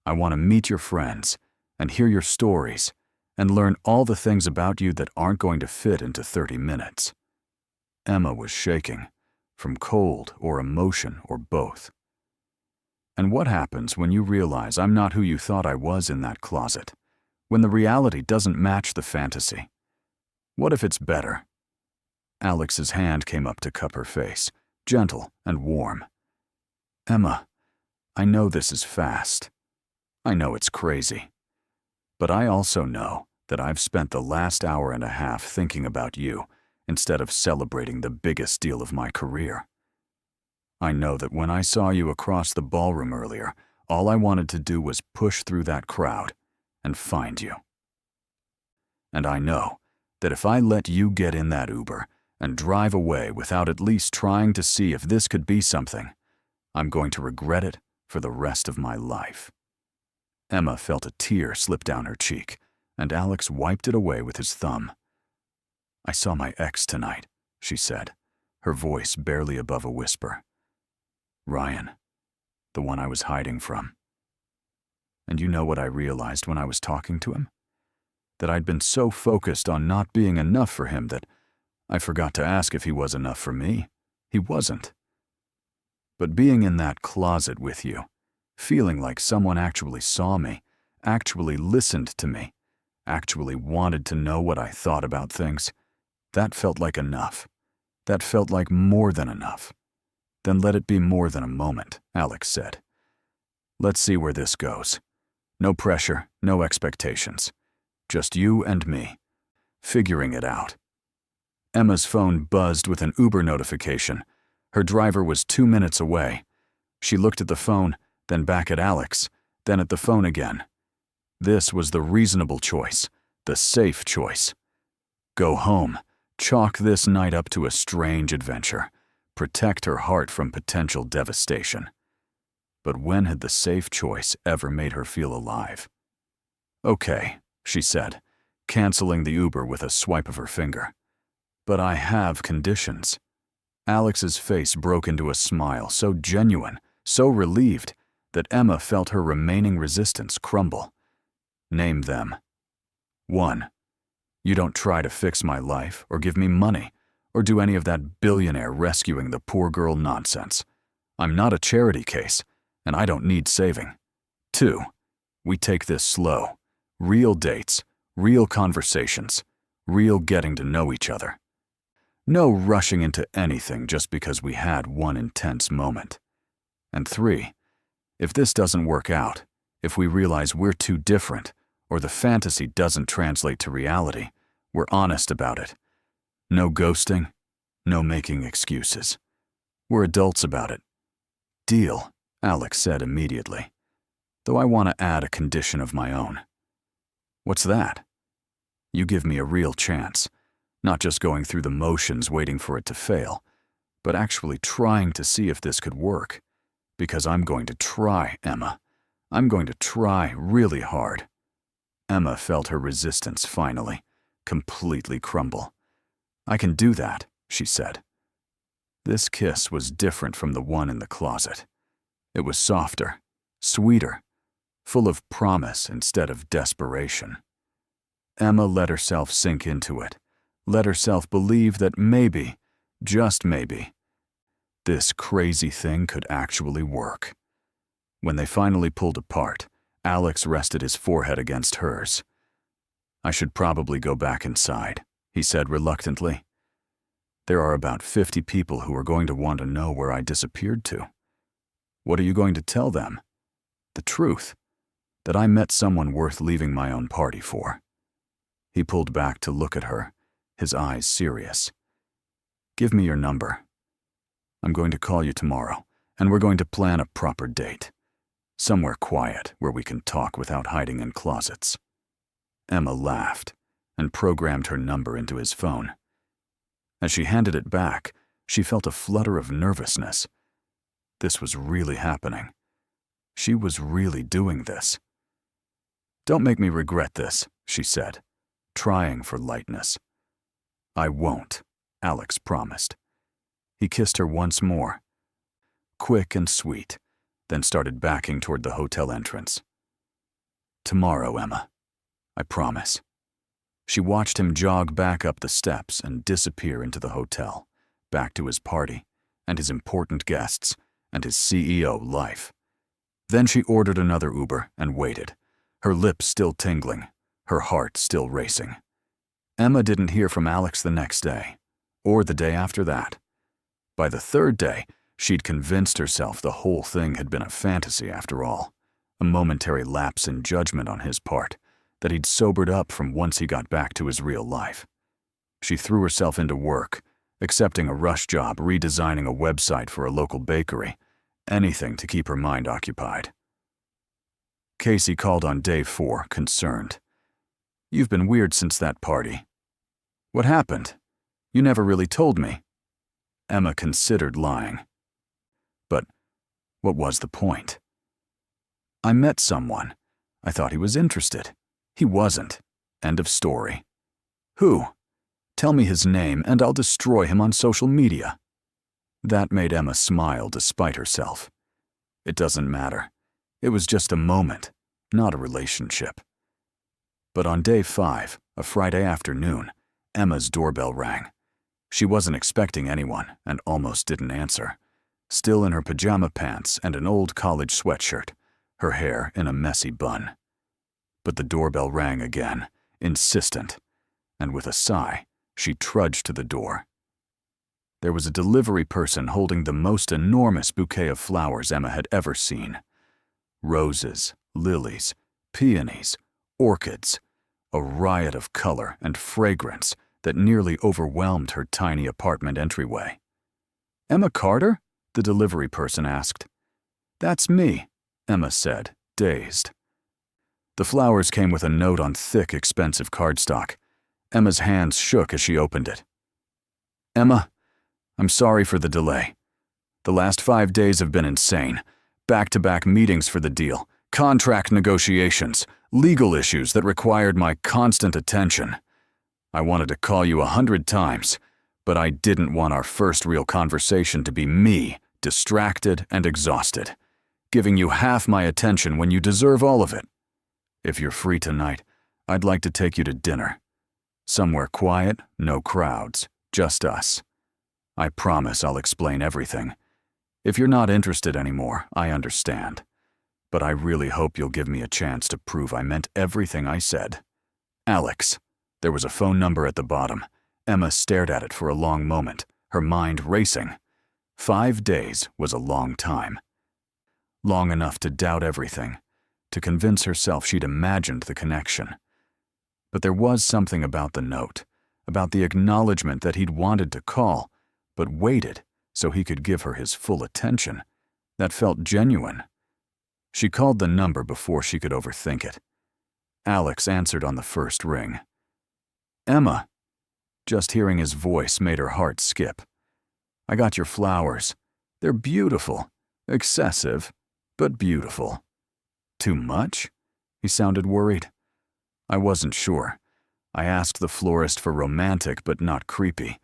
I want to meet your friends and hear your stories and learn all the things about you that aren't going to fit into 30 minutes. Emma was shaking, from cold or emotion or both. "And what happens when you realize I'm not who you thought I was in that closet? When the reality doesn't match the fantasy? What if it's better?" Alex's hand came up to cup her face, gentle and warm. "Emma, I know this is fast. I know it's crazy. But I also know that I've spent the last hour and a half thinking about you instead of celebrating the biggest deal of my career. I know that when I saw you across the ballroom earlier, all I wanted to do was push through that crowd and find you. And I know that if I let you get in that Uber and drive away without at least trying to see if this could be something, I'm going to regret it for the rest of my life. Emma felt a tear slip down her cheek, and Alex wiped it away with his thumb. I saw my ex tonight, she said, her voice barely above a whisper. Ryan, the one I was hiding from. And you know what I realized when I was talking to him? That I'd been so focused on not being enough for him that I forgot to ask if he was enough for me. He wasn't. But being in that closet with you, feeling like someone actually saw me, actually listened to me, actually wanted to know what I thought about things, that felt like enough. That felt like more than enough. Then let it be more than a moment, Alex said. Let's see where this goes. No pressure, no expectations. Just you and me, figuring it out. Emma's phone buzzed with an Uber notification. Her driver was 2 minutes away. She looked at the phone, then back at Alex, then at the phone again. This was the reasonable choice, the safe choice. Go home, chalk this night up to a strange adventure, protect her heart from potential devastation. But when had the safe choice ever made her feel alive? Okay, she said, canceling the Uber with a swipe of her finger. But I have conditions. Alex's face broke into a smile so genuine, so relieved, that Emma felt her remaining resistance crumble. Name them. 1. You don't try to fix my life or give me money or do any of that billionaire rescuing the poor girl nonsense. I'm not a charity case, and I don't need saving. 2. We take this slow. Real dates, real conversations, real getting to know each other. No rushing into anything just because we had one intense moment. And 3, if this doesn't work out, if we realize we're too different, or the fantasy doesn't translate to reality, we're honest about it. No ghosting, no making excuses. We're adults about it. Deal, Alex said immediately, though I want to add a condition of my own. What's that? You give me a real chance, not just going through the motions waiting for it to fail, but actually trying to see if this could work. Because I'm going to try, Emma. I'm going to try really hard. Emma felt her resistance finally, completely crumble. I can do that, she said. This kiss was different from the one in the closet. It was softer, sweeter, full of promise instead of desperation. Emma let herself sink into it, let herself believe that maybe, just maybe, this crazy thing could actually work. When they finally pulled apart, Alex rested his forehead against hers. I should probably go back inside, he said reluctantly. There are about 50 people who are going to want to know where I disappeared to. What are you going to tell them? The truth, that I met someone worth leaving my own party for. He pulled back to look at her, his eyes serious. Give me your number. I'm going to call you tomorrow, and we're going to plan a proper date. Somewhere quiet where we can talk without hiding in closets. Emma laughed and programmed her number into his phone. As she handed it back, she felt a flutter of nervousness. This was really happening. She was really doing this. Don't make me regret this, she said, trying for lightness. I won't, Alex promised. He kissed her once more, quick and sweet, then started backing toward the hotel entrance. Tomorrow, Emma. I promise. She watched him jog back up the steps and disappear into the hotel, back to his party, and his important guests, and his CEO life. Then she ordered another Uber and waited, her lips still tingling, her heart still racing. Emma didn't hear from Alex the next day, or the day after that. By the third day, she'd convinced herself the whole thing had been a fantasy after all, a momentary lapse in judgment on his part, that he'd sobered up from once he got back to his real life. She threw herself into work, accepting a rush job redesigning a website for a local bakery, anything to keep her mind occupied. Casey called on day 4, concerned. You've been weird since that party. What happened? You never really told me." Emma considered lying. But what was the point? "I met someone. I thought he was interested. He wasn't. End of story." "Who? Tell me his name and I'll destroy him on social media." That made Emma smile despite herself. It doesn't matter. It was just a moment, not a relationship. But on day 5, a Friday afternoon, Emma's doorbell rang. She wasn't expecting anyone and almost didn't answer. Still in her pajama pants and an old college sweatshirt, her hair in a messy bun. But the doorbell rang again, insistent, and with a sigh, she trudged to the door. There was a delivery person holding the most enormous bouquet of flowers Emma had ever seen. Roses, lilies, peonies, orchids, a riot of color and fragrance that nearly overwhelmed her tiny apartment entryway. "Emma Carter?" the delivery person asked. "That's me," Emma said, dazed. The flowers came with a note on thick, expensive cardstock. Emma's hands shook as she opened it. "Emma, I'm sorry for the delay. The last 5 days have been insane. Back-to-back meetings for the deal, contract negotiations, legal issues that required my constant attention. I wanted to call you 100 times, but I didn't want our first real conversation to be me, distracted and exhausted, giving you half my attention when you deserve all of it. If you're free tonight, I'd like to take you to dinner. Somewhere quiet, no crowds, just us. I promise I'll explain everything. If you're not interested anymore, I understand. But I really hope you'll give me a chance to prove I meant everything I said. Alex." There was a phone number at the bottom. Emma stared at it for a long moment, her mind racing. 5 days was a long time. Long enough to doubt everything, to convince herself she'd imagined the connection. But there was something about the note, about the acknowledgement that he'd wanted to call, but waited so he could give her his full attention, that felt genuine. She called the number before she could overthink it. Alex answered on the first ring. "Emma." Just hearing his voice made her heart skip. "I got your flowers. They're beautiful. Excessive, but beautiful." "Too much?" He sounded worried. "I wasn't sure. I asked the florist for romantic but not creepy,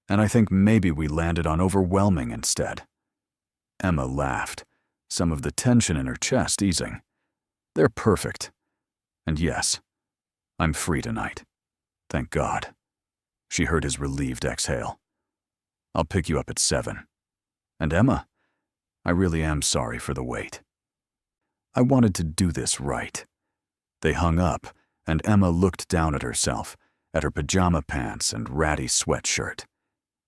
and I think maybe we landed on overwhelming instead." Emma laughed, some of the tension in her chest easing. "They're perfect. And yes, I'm free tonight. Thank God." She heard his relieved exhale. "I'll pick you up at 7. And Emma, I really am sorry for the wait. I wanted to do this right." They hung up, and Emma looked down at herself, at her pajama pants and ratty sweatshirt.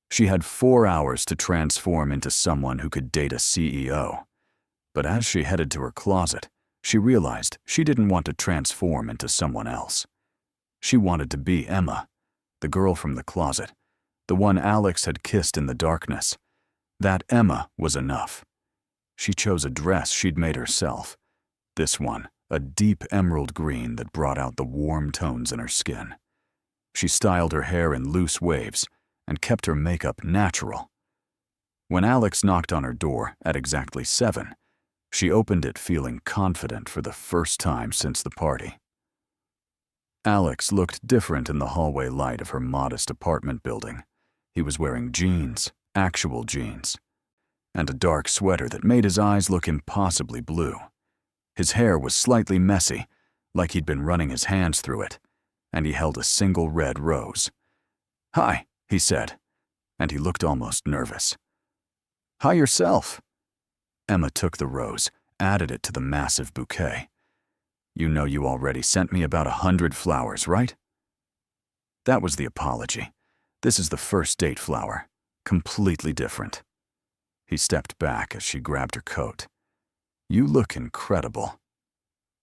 She had 4 hours to transform into someone who could date a CEO. But as she headed to her closet, she realized she didn't want to transform into someone else. She wanted to be Emma, the girl from the closet, the one Alex had kissed in the darkness. That Emma was enough. She chose a dress she'd made herself. This one, a deep emerald green that brought out the warm tones in her skin. She styled her hair in loose waves and kept her makeup natural. When Alex knocked on her door at exactly 7, she opened it feeling confident for the first time since the party. Alex looked different in the hallway light of her modest apartment building. He was wearing jeans, actual jeans, and a dark sweater that made his eyes look impossibly blue. His hair was slightly messy, like he'd been running his hands through it, and he held a single red rose. "Hi," he said, and he looked almost nervous. "Hi yourself." Emma took the rose, added it to the massive bouquet. "You know you already sent me about 100 flowers, right?" That was the apology. This is the first date flower. Completely different. He stepped back as she grabbed her coat. "You look incredible."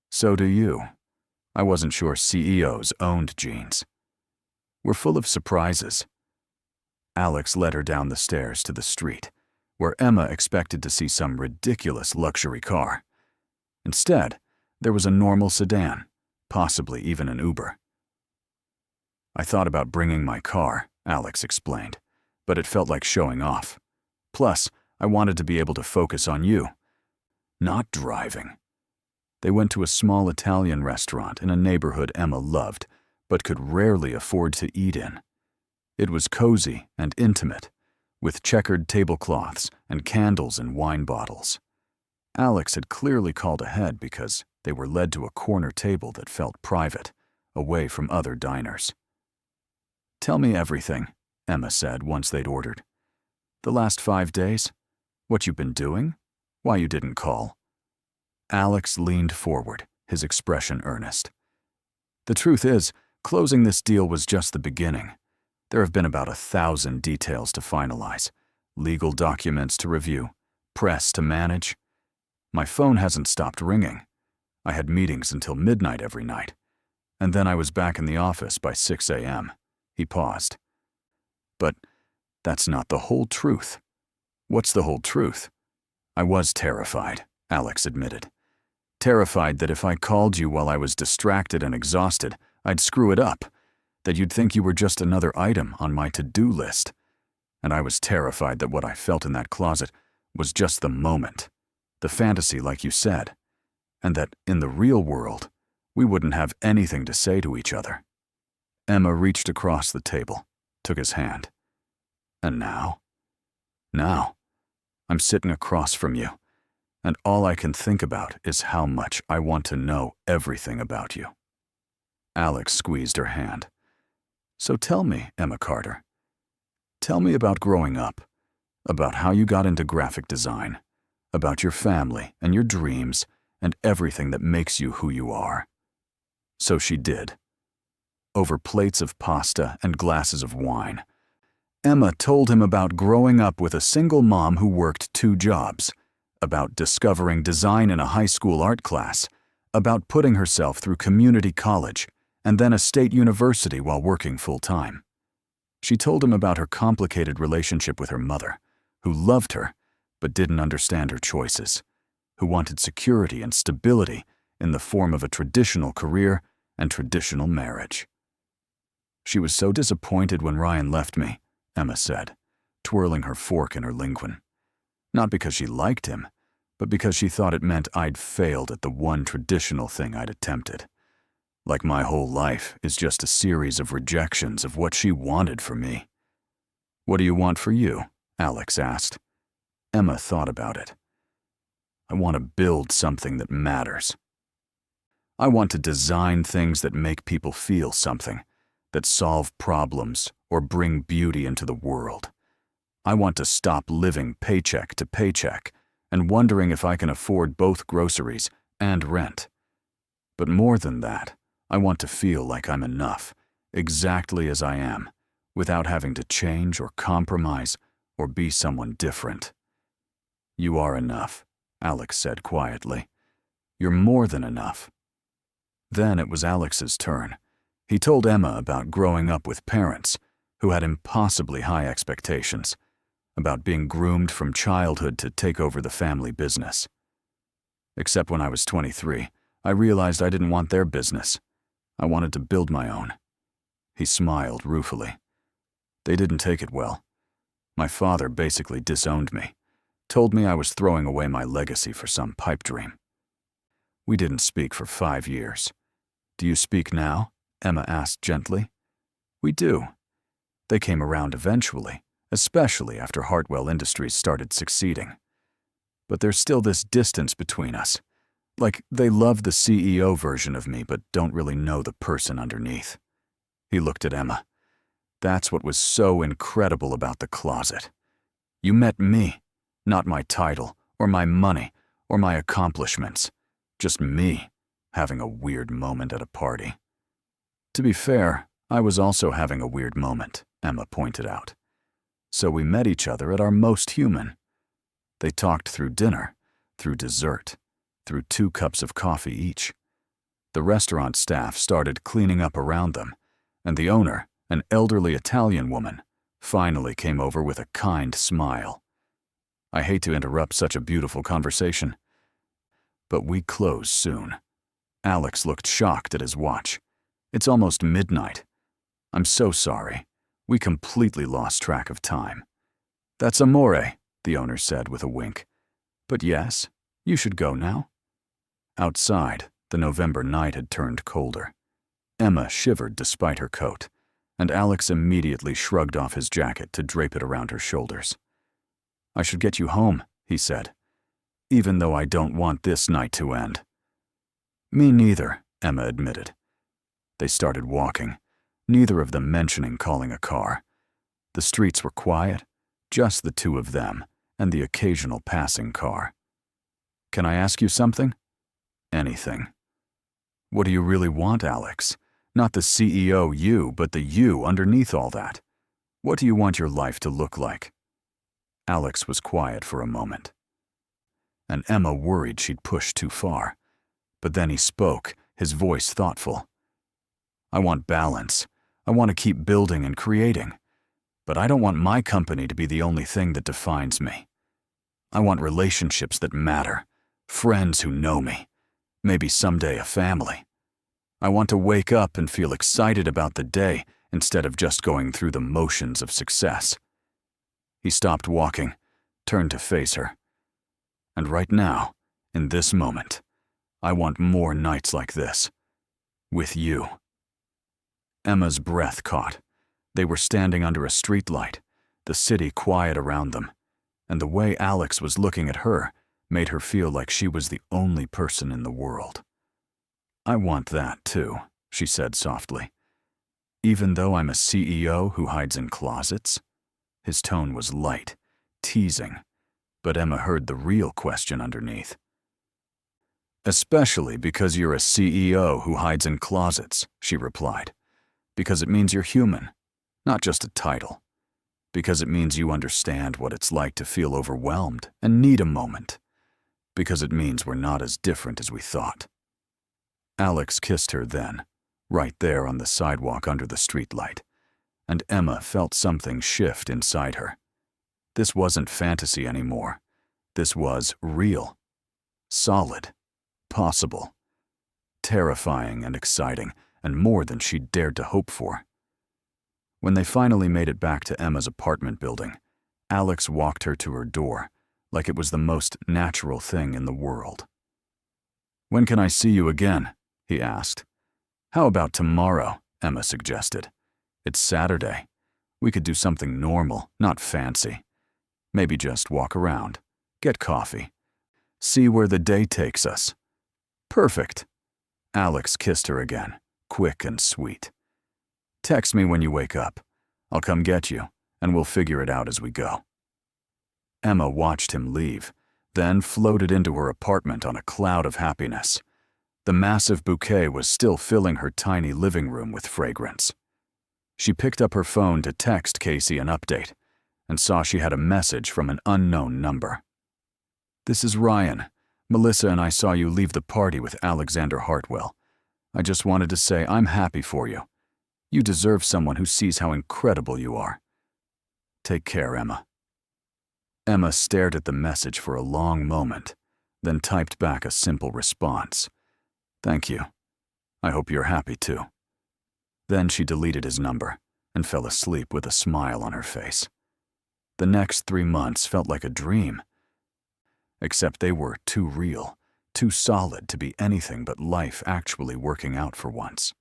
"So do you. I wasn't sure CEOs owned jeans." "We're full of surprises." Alex led her down the stairs to the street, where Emma expected to see some ridiculous luxury car. Instead, there was a normal sedan, possibly even an Uber. "I thought about bringing my car," Alex explained, but it felt like showing off. Plus, I wanted to be able to focus on you. Not driving. They went to a small Italian restaurant in a neighborhood Emma loved, but could rarely afford to eat in. It was cozy and intimate, with checkered tablecloths and candles and wine bottles. Alex had clearly called ahead because they were led to a corner table that felt private, away from other diners. "Tell me everything," Emma said once they'd ordered. "The last 5 days? What you've been doing? Why you didn't call?" Alex leaned forward, his expression earnest. "The truth is, closing this deal was just the beginning. There have been about 1,000 details to finalize, legal documents to review, press to manage. My phone hasn't stopped ringing. I had meetings until midnight every night, and then I was back in the office by 6 a.m. He paused. "But that's not the whole truth." "What's the whole truth?" "I was terrified," Alex admitted. "Terrified that if I called you while I was distracted and exhausted, I'd screw it up, that you'd think you were just another item on my to-do list. And I was terrified that what I felt in that closet was just the moment, the fantasy like you said, and that in the real world, we wouldn't have anything to say to each other." Emma reached across the table, took his hand. "And now? Now, I'm sitting across from you, and all I can think about is how much I want to know everything about you." Alex squeezed her hand. "So tell me, Emma Carter. Tell me about growing up, about how you got into graphic design, about your family and your dreams and everything that makes you who you are." So she did. Over plates of pasta and glasses of wine, Emma told him about growing up with a single mom who worked 2 jobs, about discovering design in a high school art class, about putting herself through community college and then a state university while working full-time. She told him about her complicated relationship with her mother, who loved her but didn't understand her choices, who wanted security and stability in the form of a traditional career and traditional marriage. "She was so disappointed when Ryan left me," Emma said, twirling her fork in her linguine. "Not because she liked him, but because she thought it meant I'd failed at the one traditional thing I'd attempted. Like my whole life is just a series of rejections of what she wanted for me." "What do you want for you?" Alex asked. Emma thought about it. "I want to build something that matters. I want to design things that make people feel something, that solve problems or bring beauty into the world. I want to stop living paycheck to paycheck and wondering if I can afford both groceries and rent. But more than that, I want to feel like I'm enough, exactly as I am, without having to change or compromise or be someone different." "You are enough," Alex said quietly. "You're more than enough." Then it was Alex's turn. He told Emma about growing up with parents who had impossibly high expectations, about being groomed from childhood to take over the family business. "Except when I was 23, I realized I didn't want their business. I wanted to build my own." He smiled ruefully. "They didn't take it well. My father basically disowned me, told me I was throwing away my legacy for some pipe dream." "We didn't speak for 5 years. Do you speak now?" Emma asked gently. "We do. They came around eventually, especially after Hartwell Industries started succeeding. But there's still this distance between us. Like they love the CEO version of me but don't really know the person underneath." He looked at Emma. "That's what was so incredible about the closet. You met me, not my title or my money or my accomplishments. Just me, having a weird moment at a party." "To be fair, I was also having a weird moment," Emma pointed out. "So we met each other at our most human." They talked through dinner, through dessert, through 2 cups of coffee each. The restaurant staff started cleaning up around them, and the owner, an elderly Italian woman, finally came over with a kind smile. "I hate to interrupt such a beautiful conversation, but we close soon." Alex looked shocked at his watch. "It's almost midnight. I'm so sorry. We completely lost track of time. "That's amore," the owner said with a wink. "But yes, you should go now." Outside, the November night had turned colder. Emma shivered despite her coat, and Alex immediately shrugged off his jacket to drape it around her shoulders. "I should get you home," he said, "even though I don't want this night to end." "Me neither," Emma admitted. They started walking, neither of them mentioning calling a car. The streets were quiet, just the two of them and the occasional passing car. "Can I ask you something?" "Anything." "What do you really want, Alex? Not the CEO you, but the you underneath all that. What do you want your life to look like?" Alex was quiet for a moment, and Emma worried she'd pushed too far. But then he spoke, his voice thoughtful. "I want balance. I want to keep building and creating. But I don't want my company to be the only thing that defines me. I want relationships that matter, friends who know me, maybe someday a family. I want to wake up and feel excited about the day instead of just going through the motions of success." He stopped walking, turned to face her. "And right now, in this moment, I want more nights like this. With you." Emma's breath caught. They were standing under a streetlight, the city quiet around them, and the way Alex was looking at her made her feel like she was the only person in the world. "I want that too," she said softly. "Even though I'm a CEO who hides in closets?" His tone was light, teasing, but Emma heard the real question underneath. "Especially because you're a CEO who hides in closets," she replied. "Because it means you're human, not just a title. Because it means you understand what it's like to feel overwhelmed and need a moment. Because it means we're not as different as we thought." Alex kissed her then, right there on the sidewalk under the streetlight, and Emma felt something shift inside her. This wasn't fantasy anymore. This was real, solid, possible, terrifying and exciting, and more than she'd dared to hope for. When they finally made it back to Emma's apartment building, Alex walked her to her door like it was the most natural thing in the world. "When can I see you again?" he asked. "How about tomorrow?" Emma suggested. "It's Saturday. We could do something normal, not fancy. Maybe just walk around, get coffee, see where the day takes us." "Perfect." Alex kissed her again, quick and sweet. "Text me when you wake up. I'll come get you, and we'll figure it out as we go." Emma watched him leave, then floated into her apartment on a cloud of happiness. The massive bouquet was still filling her tiny living room with fragrance. She picked up her phone to text Casey an update, and saw she had a message from an unknown number. "This is Ryan. Melissa and I saw you leave the party with Alexander Hartwell. I just wanted to say I'm happy for you. You deserve someone who sees how incredible you are. Take care, Emma." Emma stared at the message for a long moment, then typed back a simple response. "Thank you. I hope you're happy too." Then she deleted his number and fell asleep with a smile on her face. The next 3 months felt like a dream, except they were too real, too solid to be anything but life actually working out for once.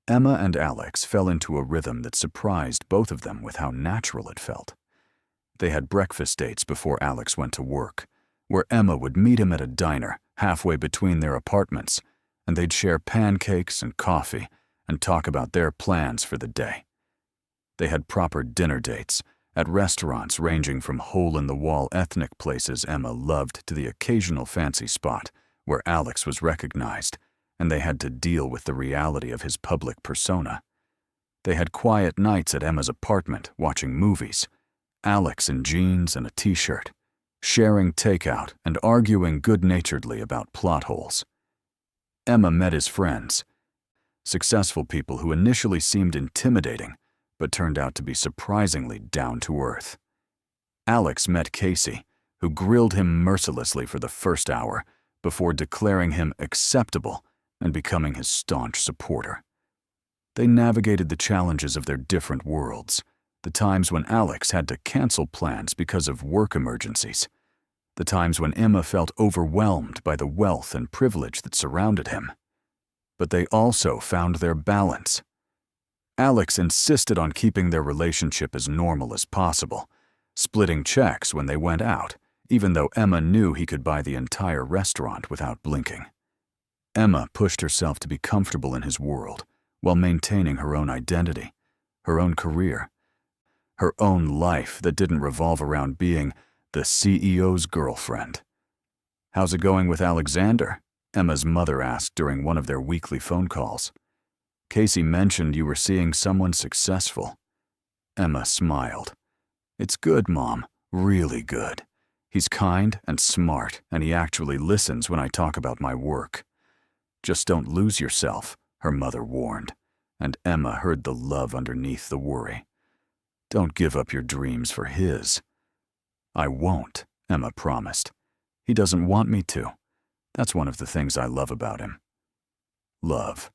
Emma and Alex fell into a rhythm that surprised both of them with how natural it felt. They had breakfast dates before Alex went to work, where Emma would meet him at a diner halfway between their apartments, and they'd share pancakes and coffee and talk about their plans for the day. They had proper dinner dates at restaurants ranging from hole-in-the-wall ethnic places Emma loved to the occasional fancy spot where Alex was recognized, and they had to deal with the reality of his public persona. They had quiet nights at Emma's apartment watching movies, Alex in jeans and a t-shirt, sharing takeout and arguing good-naturedly about plot holes. Emma met his friends, successful people who initially seemed intimidating but turned out to be surprisingly down-to-earth. Alex met Casey, who grilled him mercilessly for the first hour before declaring him acceptable and becoming his staunch supporter. They navigated the challenges of their different worlds, the times when Alex had to cancel plans because of work emergencies, the times when Emma felt overwhelmed by the wealth and privilege that surrounded him. But they also found their balance. Alex insisted on keeping their relationship as normal as possible, splitting checks when they went out, even though Emma knew he could buy the entire restaurant without blinking. Emma pushed herself to be comfortable in his world while maintaining her own identity, her own career, her own life that didn't revolve around being the CEO's girlfriend. "How's it going with Alexander?" Emma's mother asked during one of their weekly phone calls. "Casey mentioned you were seeing someone successful." Emma smiled. "It's good, Mom, really good. He's kind and smart, and he actually listens when I talk about my work." "Just don't lose yourself," her mother warned, and Emma heard the love underneath the worry. "Don't give up your dreams for his." "I won't," Emma promised. "He doesn't want me to. That's one of the things I love about him." Love.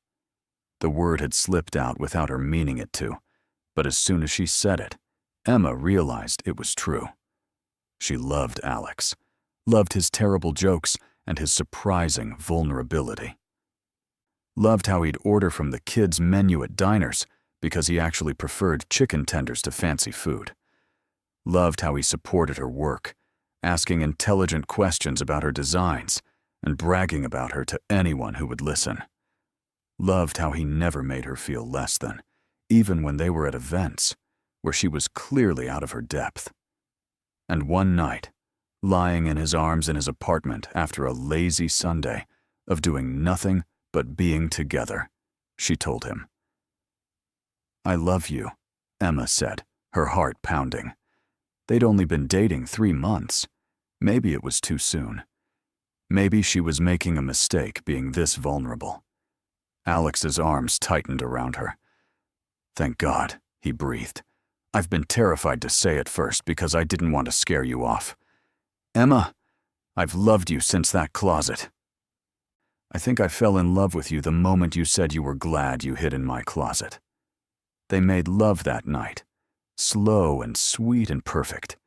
The word had slipped out without her meaning it to, but as soon as she said it, Emma realized it was true. She loved Alex, loved his terrible jokes and his surprising vulnerability. Loved how he'd order from the kids' menu at diners because he actually preferred chicken tenders to fancy food. Loved how he supported her work, asking intelligent questions about her designs and bragging about her to anyone who would listen. Loved how he never made her feel less than, even when they were at events where she was clearly out of her depth. And one night, lying in his arms in his apartment after a lazy Sunday of doing nothing but being together, she told him. "I love you," Emma said, her heart pounding. They'd only been dating 3 months. Maybe it was too soon. Maybe she was making a mistake being this vulnerable. Alex's arms tightened around her. "Thank God," he breathed. "I've been terrified to say it first because I didn't want to scare you off. Emma, I've loved you since that closet. I think I fell in love with you the moment you said you were glad you hid in my closet." They made love that night, slow and sweet and perfect,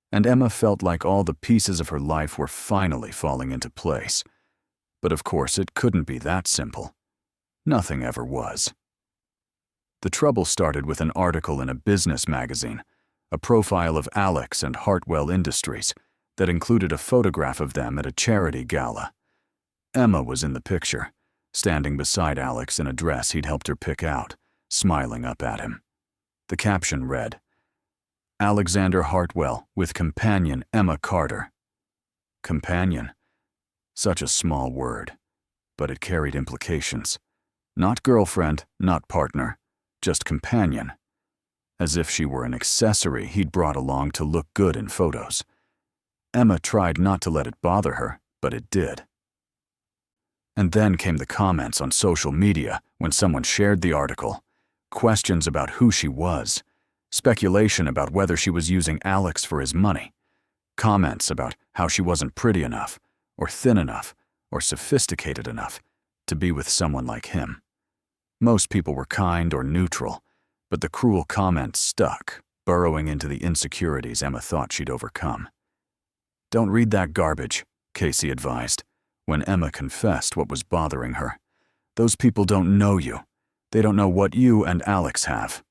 and Emma felt like all the pieces of her life were finally falling into place. But of course it couldn't be that simple. Nothing ever was. The trouble started with an article in a business magazine, a profile of Alex and Hartwell Industries that included a photograph of them at a charity gala. Emma was in the picture, standing beside Alex in a dress he'd helped her pick out, smiling up at him. The caption read, "Alexander Hartwell with companion Emma Carter." Companion. Such a small word, but it carried implications. Not girlfriend, not partner, just companion. As if she were an accessory he'd brought along to look good in photos. Emma tried not to let it bother her, but it did. And then came the comments on social media when someone shared the article. Questions about who she was. Speculation about whether she was using Alex for his money. Comments about how she wasn't pretty enough, or thin enough, or sophisticated enough to be with someone like him. Most people were kind or neutral, but the cruel comments stuck, burrowing into the insecurities Emma thought she'd overcome. "Don't read that garbage," Casey advised, when Emma confessed what was bothering her. "Those people don't know you. They don't know what you and Alex have."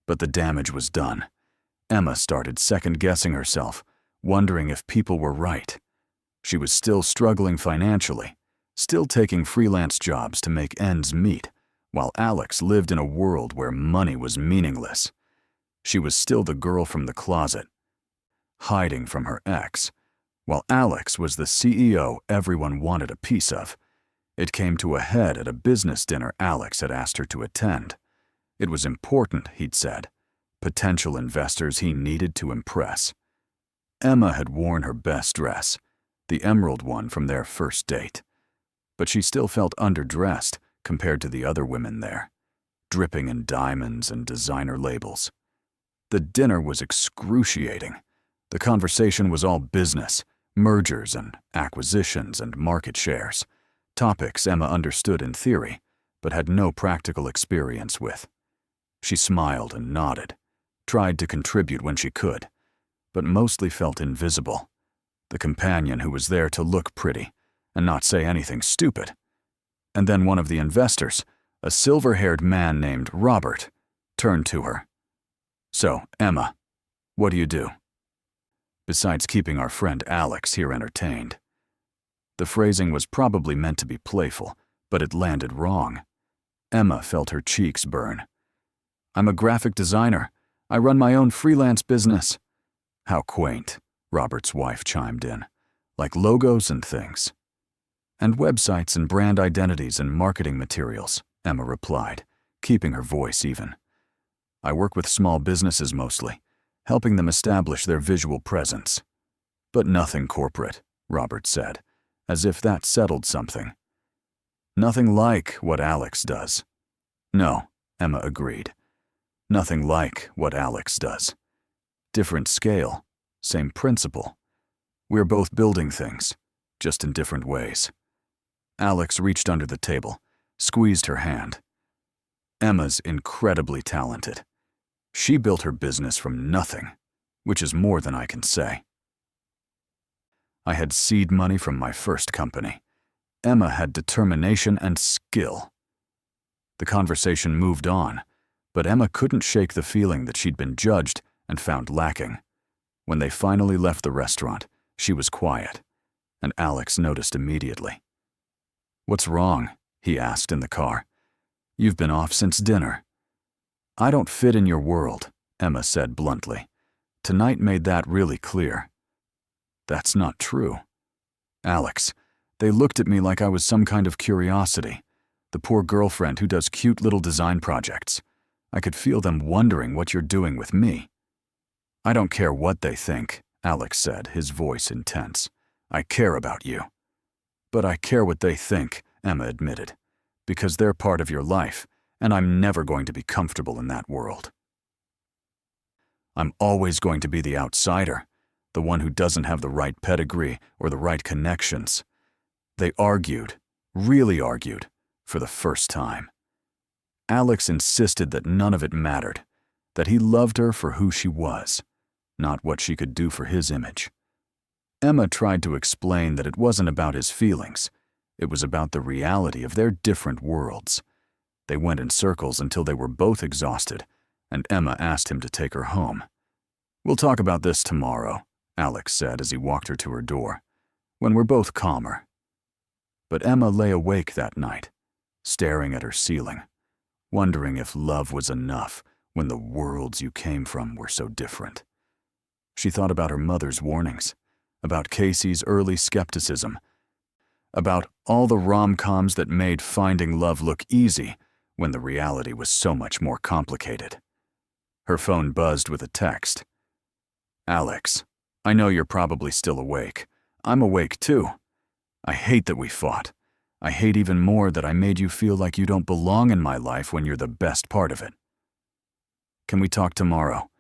But the damage was done. Emma started second-guessing herself, wondering if people were right. She was still struggling financially, still taking freelance jobs to make ends meet, while Alex lived in a world where money was meaningless. She was still the girl from the closet, hiding from her ex, while Alex was the CEO everyone wanted a piece of. It came to a head at a business dinner Alex had asked her to attend. It was important, he'd said. Potential investors he needed to impress. Emma had worn her best dress, the emerald one from their first date. But she still felt underdressed compared to the other women there, dripping in diamonds and designer labels. The dinner was excruciating. The conversation was all business, mergers and acquisitions and market shares, topics Emma understood in theory, but had no practical experience with. She smiled and nodded, tried to contribute when she could, but mostly felt invisible, the companion who was there to look pretty and not say anything stupid. And then one of the investors, a silver-haired man named Robert, turned to her. "So, Emma, what do you do? Besides keeping our friend Alex here entertained." The phrasing was probably meant to be playful, but it landed wrong. Emma felt her cheeks burn. "I'm a graphic designer. I run my own freelance business." "How quaint," Robert's wife chimed in. "Like logos and things." "And websites and brand identities and marketing materials," Emma replied, keeping her voice even. "I work with small businesses mostly, helping them establish their visual presence." "But nothing corporate," Robert said, as if that settled something. "Nothing like what Alex does." "No," Emma agreed. "Nothing like what Alex does. Different scale, same principle. We're both building things, just in different ways." Alex reached under the table, squeezed her hand. "Emma's incredibly talented. She built her business from nothing, which is more than I can say. I had seed money from my first company. Emma had determination and skill." The conversation moved on, but Emma couldn't shake the feeling that she'd been judged and found lacking. When they finally left the restaurant, she was quiet, and Alex noticed immediately. "What's wrong?" he asked in the car. "You've been off since dinner." "I don't fit in your world," Emma said bluntly. "Tonight made that really clear." "That's not true." "Alex, they looked at me like I was some kind of curiosity, the poor girlfriend who does cute little design projects. I could feel them wondering what you're doing with me." "I don't care what they think," Alex said, his voice intense. "I care about you." "But I care what they think," Emma admitted, "because they're part of your life, and I'm never going to be comfortable in that world. I'm always going to be the outsider, the one who doesn't have the right pedigree or the right connections." They argued, really argued, for the first time. Alex insisted that none of it mattered, that he loved her for who she was, not what she could do for his image. Emma tried to explain that it wasn't about his feelings. It was about the reality of their different worlds. They went in circles until they were both exhausted, and Emma asked him to take her home. "We'll talk about this tomorrow," Alex said as he walked her to her door, "when we're both calmer." But Emma lay awake that night, staring at her ceiling, wondering if love was enough when the worlds you came from were so different. She thought about her mother's warnings, about Casey's early skepticism, about all the rom-coms that made finding love look easy when the reality was so much more complicated. Her phone buzzed with a text. "Alex, I know you're probably still awake. I'm awake too. I hate that we fought. I hate even more that I made you feel like you don't belong in my life when you're the best part of it. Can we talk tomorrow?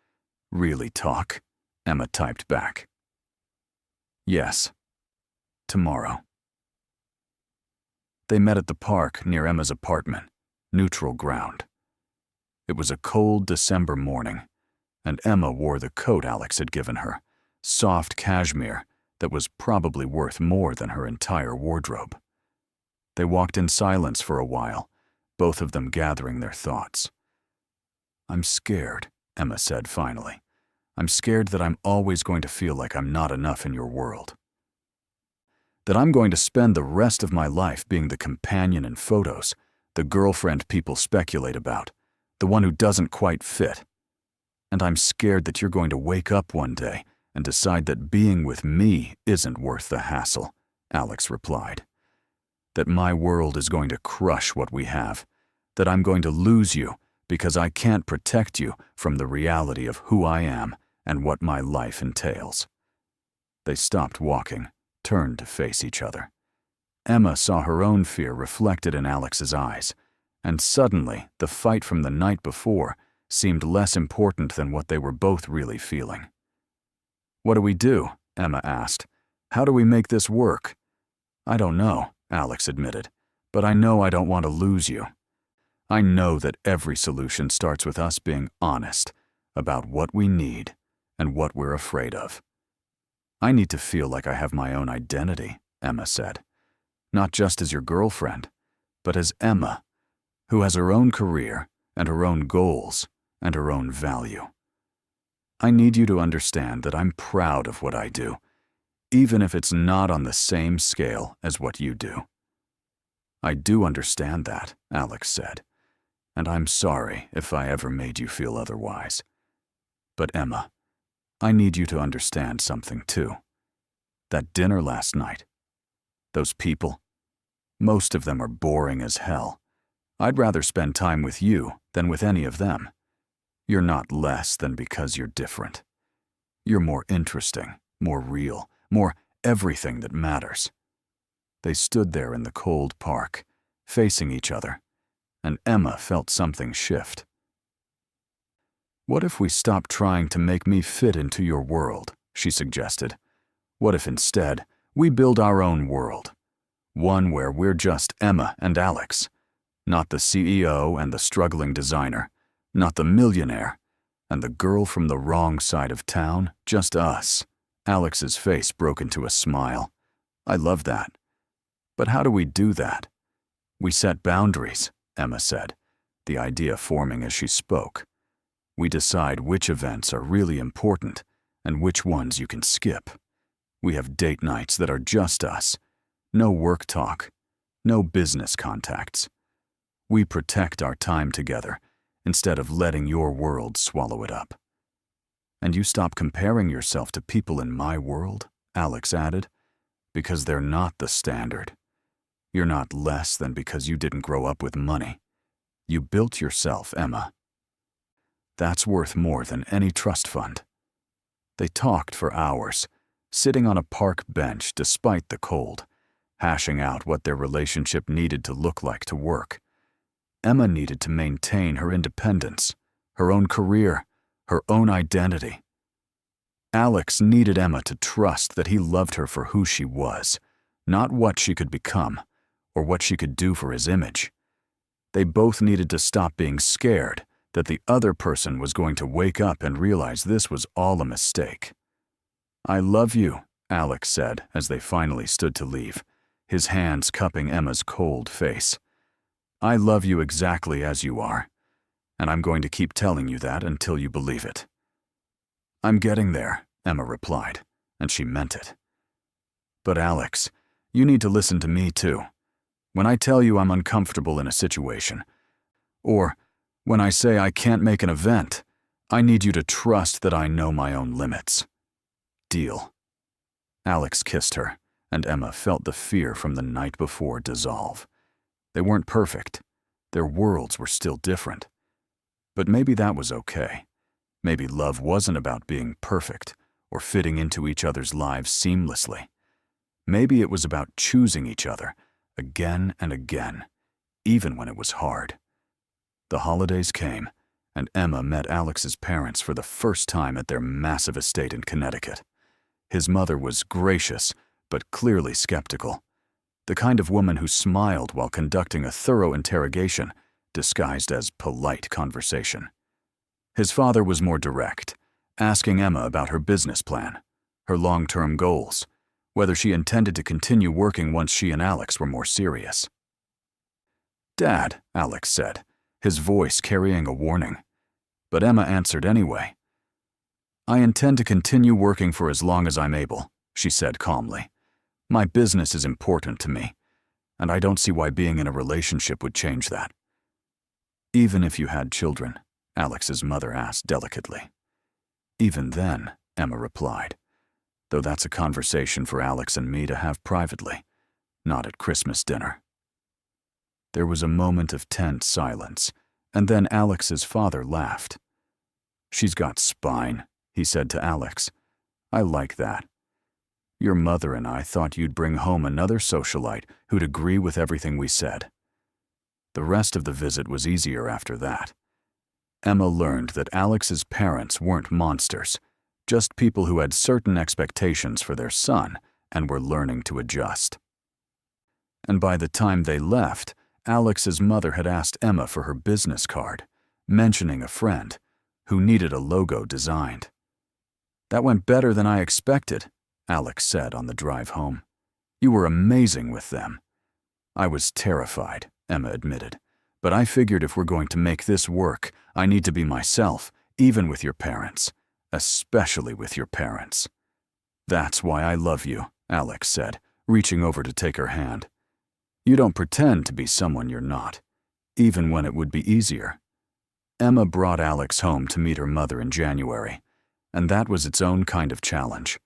Really talk?" Emma typed back. "Yes. Tomorrow." They met at the park near Emma's apartment, neutral ground. It was a cold December morning, and Emma wore the coat Alex had given her, soft cashmere that was probably worth more than her entire wardrobe. They walked in silence for a while, both of them gathering their thoughts. "I'm scared," Emma said finally. "I'm scared that I'm always going to feel like I'm not enough in your world. That I'm going to spend the rest of my life being the companion in photos, the girlfriend people speculate about, the one who doesn't quite fit. And I'm scared that you're going to wake up one day and decide that being with me isn't worth the hassle," Alex replied. "That my world is going to crush what we have, that I'm going to lose you because I can't protect you from the reality of who I am and what my life entails." They stopped walking, turned to face each other. Emma saw her own fear reflected in Alex's eyes, and suddenly the fight from the night before seemed less important than what they were both really feeling. "What do we do?" Emma asked. "How do we make this work?" "I don't know," Alex admitted, "but I know I don't want to lose you. I know that every solution starts with us being honest about what we need and what we're afraid of. I need to feel like I have my own identity, Emma said. Not just as your girlfriend, but as Emma, who has her own career and her own goals and her own value. I need you to understand that I'm proud of what I do, even if it's not on the same scale as what you do. I do understand that, Alex said, and I'm sorry if I ever made you feel otherwise. But Emma, I need you to understand something too. That dinner last night, those people, most of them are boring as hell. I'd rather spend time with you than with any of them. You're not less than because you're different. You're more interesting, more real, more everything that matters. They stood there in the cold park, facing each other, and Emma felt something shift. What if we stop trying to make me fit into your world, she suggested. What if instead we build our own world? One where we're just Emma and Alex, not the CEO and the struggling designer, not the millionaire, and the girl from the wrong side of town, just us. Alex's face broke into a smile. I love that. But how do we do that? We set boundaries, Emma said, the idea forming as she spoke. We decide which events are really important and which ones you can skip. We have date nights that are just us. No work talk, no business contacts. We protect our time together instead of letting your world swallow it up. And you stop comparing yourself to people in my world, Alex added, because they're not the standard. You're not less than because you didn't grow up with money. You built yourself, Emma. That's worth more than any trust fund. They talked for hours, sitting on a park bench despite the cold, hashing out what their relationship needed to look like to work. Emma needed to maintain her independence, her own career, her own identity. Alex needed Emma to trust that he loved her for who she was, not what she could become or what she could do for his image. They both needed to stop being scared that the other person was going to wake up and realize this was all a mistake. I love you, Alex said as they finally stood to leave, his hands cupping Emma's cold face. I love you exactly as you are, and I'm going to keep telling you that until you believe it. I'm getting there, Emma replied, and she meant it. But Alex, you need to listen to me too. When I tell you I'm uncomfortable in a situation, or when I say I can't make an event, I need you to trust that I know my own limits. Deal. Alex kissed her, and Emma felt the fear from the night before dissolve. They weren't perfect. Their worlds were still different. But maybe that was okay. Maybe love wasn't about being perfect or fitting into each other's lives seamlessly. Maybe it was about choosing each other again and again, even when it was hard. The holidays came, and Emma met Alex's parents for the first time at their massive estate in Connecticut. His mother was gracious, but clearly skeptical. The kind of woman who smiled while conducting a thorough interrogation, disguised as polite conversation. His father was more direct, asking Emma about her business plan, her long-term goals, whether she intended to continue working once she and Alex were more serious. Dad, Alex said, his voice carrying a warning. But Emma answered anyway. I intend to continue working for as long as I'm able, she said calmly. My business is important to me, and I don't see why being in a relationship would change that. Even if you had children, Alex's mother asked delicately. Even then, Emma replied, though that's a conversation for Alex and me to have privately, not at Christmas dinner. There was a moment of tense silence, and then Alex's father laughed. She's got spine, he said to Alex. I like that. Your mother and I thought you'd bring home another socialite who'd agree with everything we said. The rest of the visit was easier after that. Emma learned that Alex's parents weren't monsters, just people who had certain expectations for their son and were learning to adjust. And by the time they left, Alex's mother had asked Emma for her business card, mentioning a friend who needed a logo designed. "That went better than I expected," Alex said on the drive home. "You were amazing with them." "I was terrified," Emma admitted, "but I figured if we're going to make this work, I need to be myself, even with your parents, especially with your parents." "That's why I love you," Alex said, reaching over to take her hand. "You don't pretend to be someone you're not, even when it would be easier." Emma brought Alex home to meet her mother in January, and that was its own kind of challenge.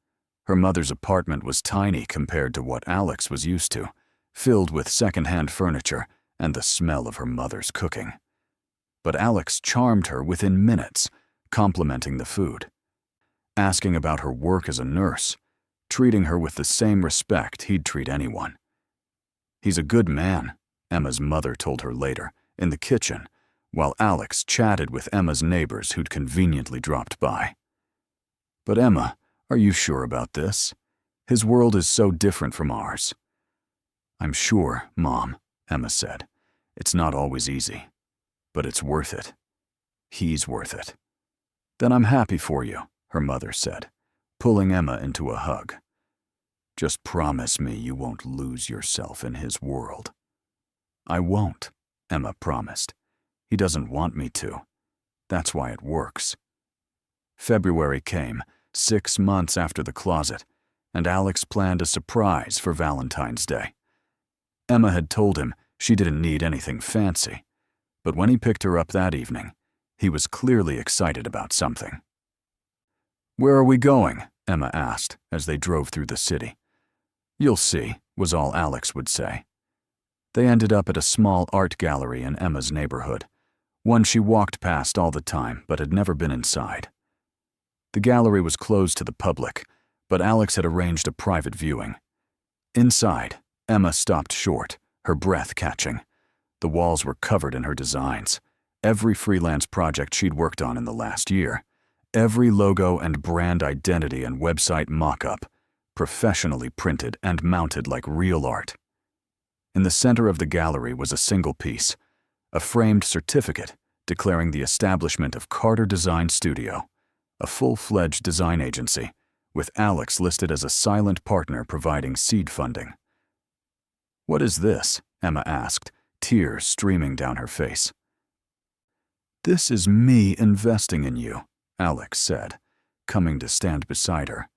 Her mother's apartment was tiny compared to what Alex was used to, filled with secondhand furniture and the smell of her mother's cooking. But Alex charmed her within minutes, complimenting the food, asking about her work as a nurse, treating her with the same respect he'd treat anyone. "He's a good man," Emma's mother told her later, in the kitchen, while Alex chatted with Emma's neighbors who'd conveniently dropped by. "But Emma, are you sure about this? His world is so different from ours." "I'm sure, Mom," Emma said. "It's not always easy, but it's worth it. He's worth it." "Then I'm happy for you," her mother said, pulling Emma into a hug. "Just promise me you won't lose yourself in his world." "I won't," Emma promised. "He doesn't want me to. That's why it works." February came, 6 months after the closet, and Alex planned a surprise for Valentine's Day. Emma had told him she didn't need anything fancy, but when he picked her up that evening, he was clearly excited about something. "Where are we going?" Emma asked as they drove through the city. "You'll see," was all Alex would say. They ended up at a small art gallery in Emma's neighborhood, one she walked past all the time but had never been inside. The gallery was closed to the public, but Alex had arranged a private viewing. Inside, Emma stopped short, her breath catching. The walls were covered in her designs, every freelance project she'd worked on in the last year, every logo and brand identity and website mock-up, professionally printed and mounted like real art. In the center of the gallery was a single piece, a framed certificate declaring the establishment of Carter Design Studio, a full-fledged design agency, with Alex listed as a silent partner providing seed funding. "What is this?" Emma asked, tears streaming down her face. "This is me investing in you," Alex said, coming to stand beside her.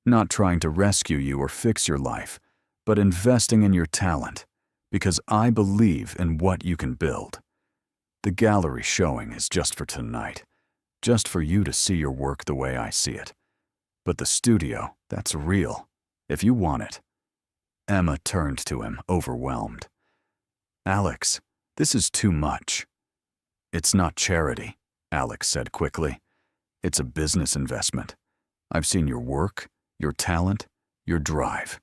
"Not trying to rescue you or fix your life, but investing in your talent, because I believe in what you can build. The gallery showing is just for tonight, just for you to see your work the way I see it. But the studio, that's real, if you want it." Emma turned to him, overwhelmed. "Alex, this is too much." "It's not charity," Alex said quickly. "It's a business investment. I've seen your work, your talent, your drive.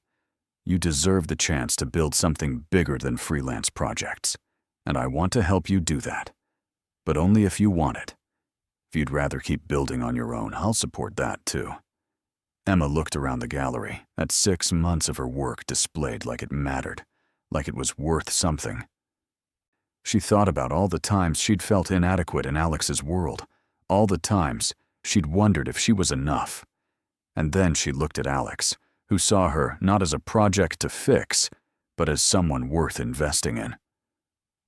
You deserve the chance to build something bigger than freelance projects, and I want to help you do that. But only if you want it. If you'd rather keep building on your own, I'll support that too." Emma looked around the gallery at 6 months of her work displayed like it mattered, like it was worth something. She thought about all the times she'd felt inadequate in Alex's world, all the times she'd wondered if she was enough. And then she looked at Alex, who saw her not as a project to fix, but as someone worth investing in.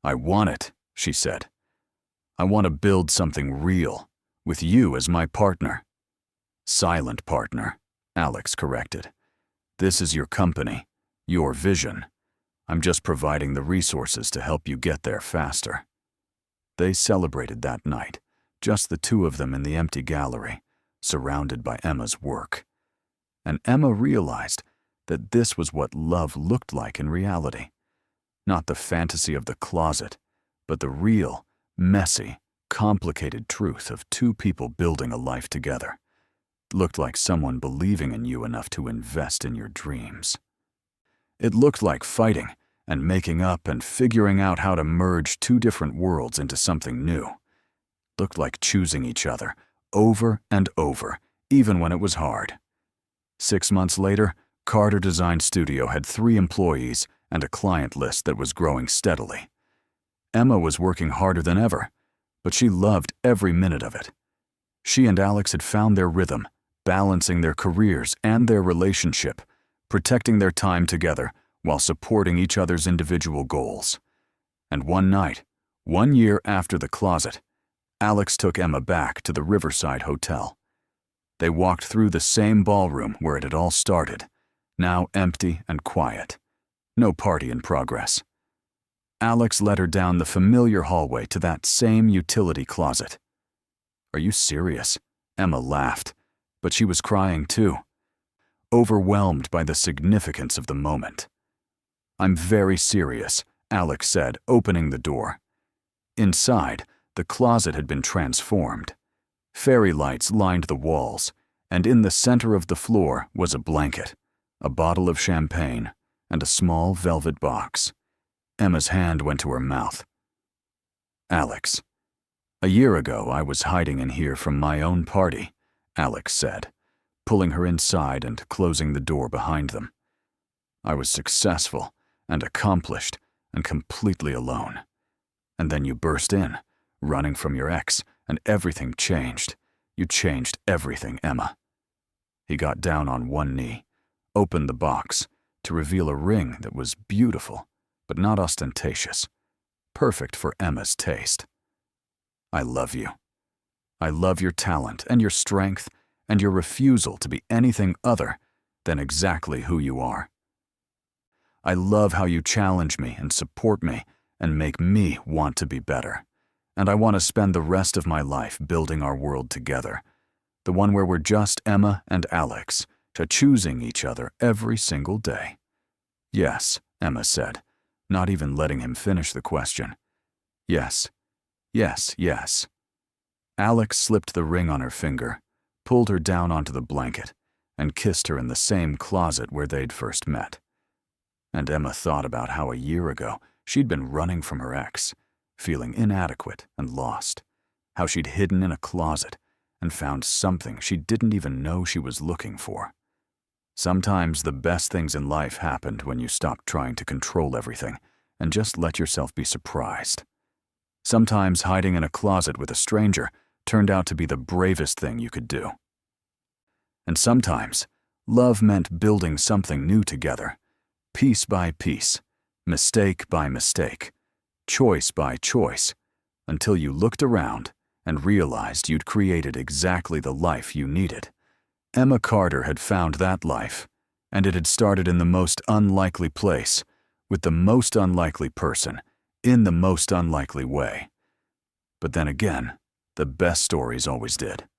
"I want it," she said. "I want to build something real, with you as my partner." "Silent partner," Alex corrected. "This is your company, your vision. I'm just providing the resources to help you get there faster." They celebrated that night, just the two of them in the empty gallery, surrounded by Emma's work. And Emma realized that this was what love looked like in reality. Not the fantasy of the closet, but the real, messy, complicated truth of two people building a life together. It looked like someone believing in you enough to invest in your dreams. It looked like fighting and making up and figuring out how to merge two different worlds into something new. It looked like choosing each other over and over, even when it was hard. 6 months later, Carter Design Studio had 3 employees and a client list that was growing steadily. Emma was working harder than ever, but she loved every minute of it. She and Alex had found their rhythm, balancing their careers and their relationship, protecting their time together while supporting each other's individual goals. And one night, 1 year after the closet, Alex took Emma back to the Riverside Hotel. They walked through the same ballroom where it had all started, now empty and quiet. No party in progress. Alex led her down the familiar hallway to that same utility closet. "Are you serious?" Emma laughed, but she was crying too, overwhelmed by the significance of the moment. "I'm very serious," Alex said, opening the door. Inside, the closet had been transformed. Fairy lights lined the walls, and in the center of the floor was a blanket, a bottle of champagne, and a small velvet box. Emma's hand went to her mouth. "Alex, a year ago I was hiding in here from my own party," Alex said, pulling her inside and closing the door behind them. "I was successful and accomplished and completely alone. And then you burst in, running from your ex, and everything changed. You changed everything, Emma." He got down on one knee, opened the box, to reveal a ring that was beautiful, but not ostentatious, perfect for Emma's taste. "I love you. I love your talent and your strength and your refusal to be anything other than exactly who you are. I love how you challenge me and support me and make me want to be better. And I want to spend the rest of my life building our world together, the one where we're just Emma and Alex, choosing each other every single day." "Yes," Emma said, not even letting him finish the question. "Yes, yes, yes." Alex slipped the ring on her finger, pulled her down onto the blanket, and kissed her in the same closet where they'd first met. And Emma thought about how a year ago she'd been running from her ex, feeling inadequate and lost, how she'd hidden in a closet and found something she didn't even know she was looking for. Sometimes the best things in life happened when you stopped trying to control everything and just let yourself be surprised. Sometimes hiding in a closet with a stranger turned out to be the bravest thing you could do. And sometimes love meant building something new together, piece by piece, mistake by mistake, choice by choice, until you looked around and realized you'd created exactly the life you needed. Emma Carter had found that life, and it had started in the most unlikely place, with the most unlikely person, in the most unlikely way. But then again, the best stories always did.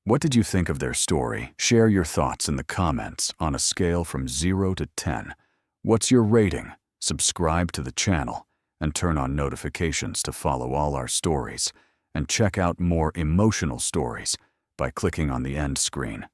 What did you think of their story? Share your thoughts in the comments on a scale from 0 to 10. What's your rating? Subscribe to the channel and turn on notifications to follow all our stories, and check out more emotional stories by clicking on the end screen.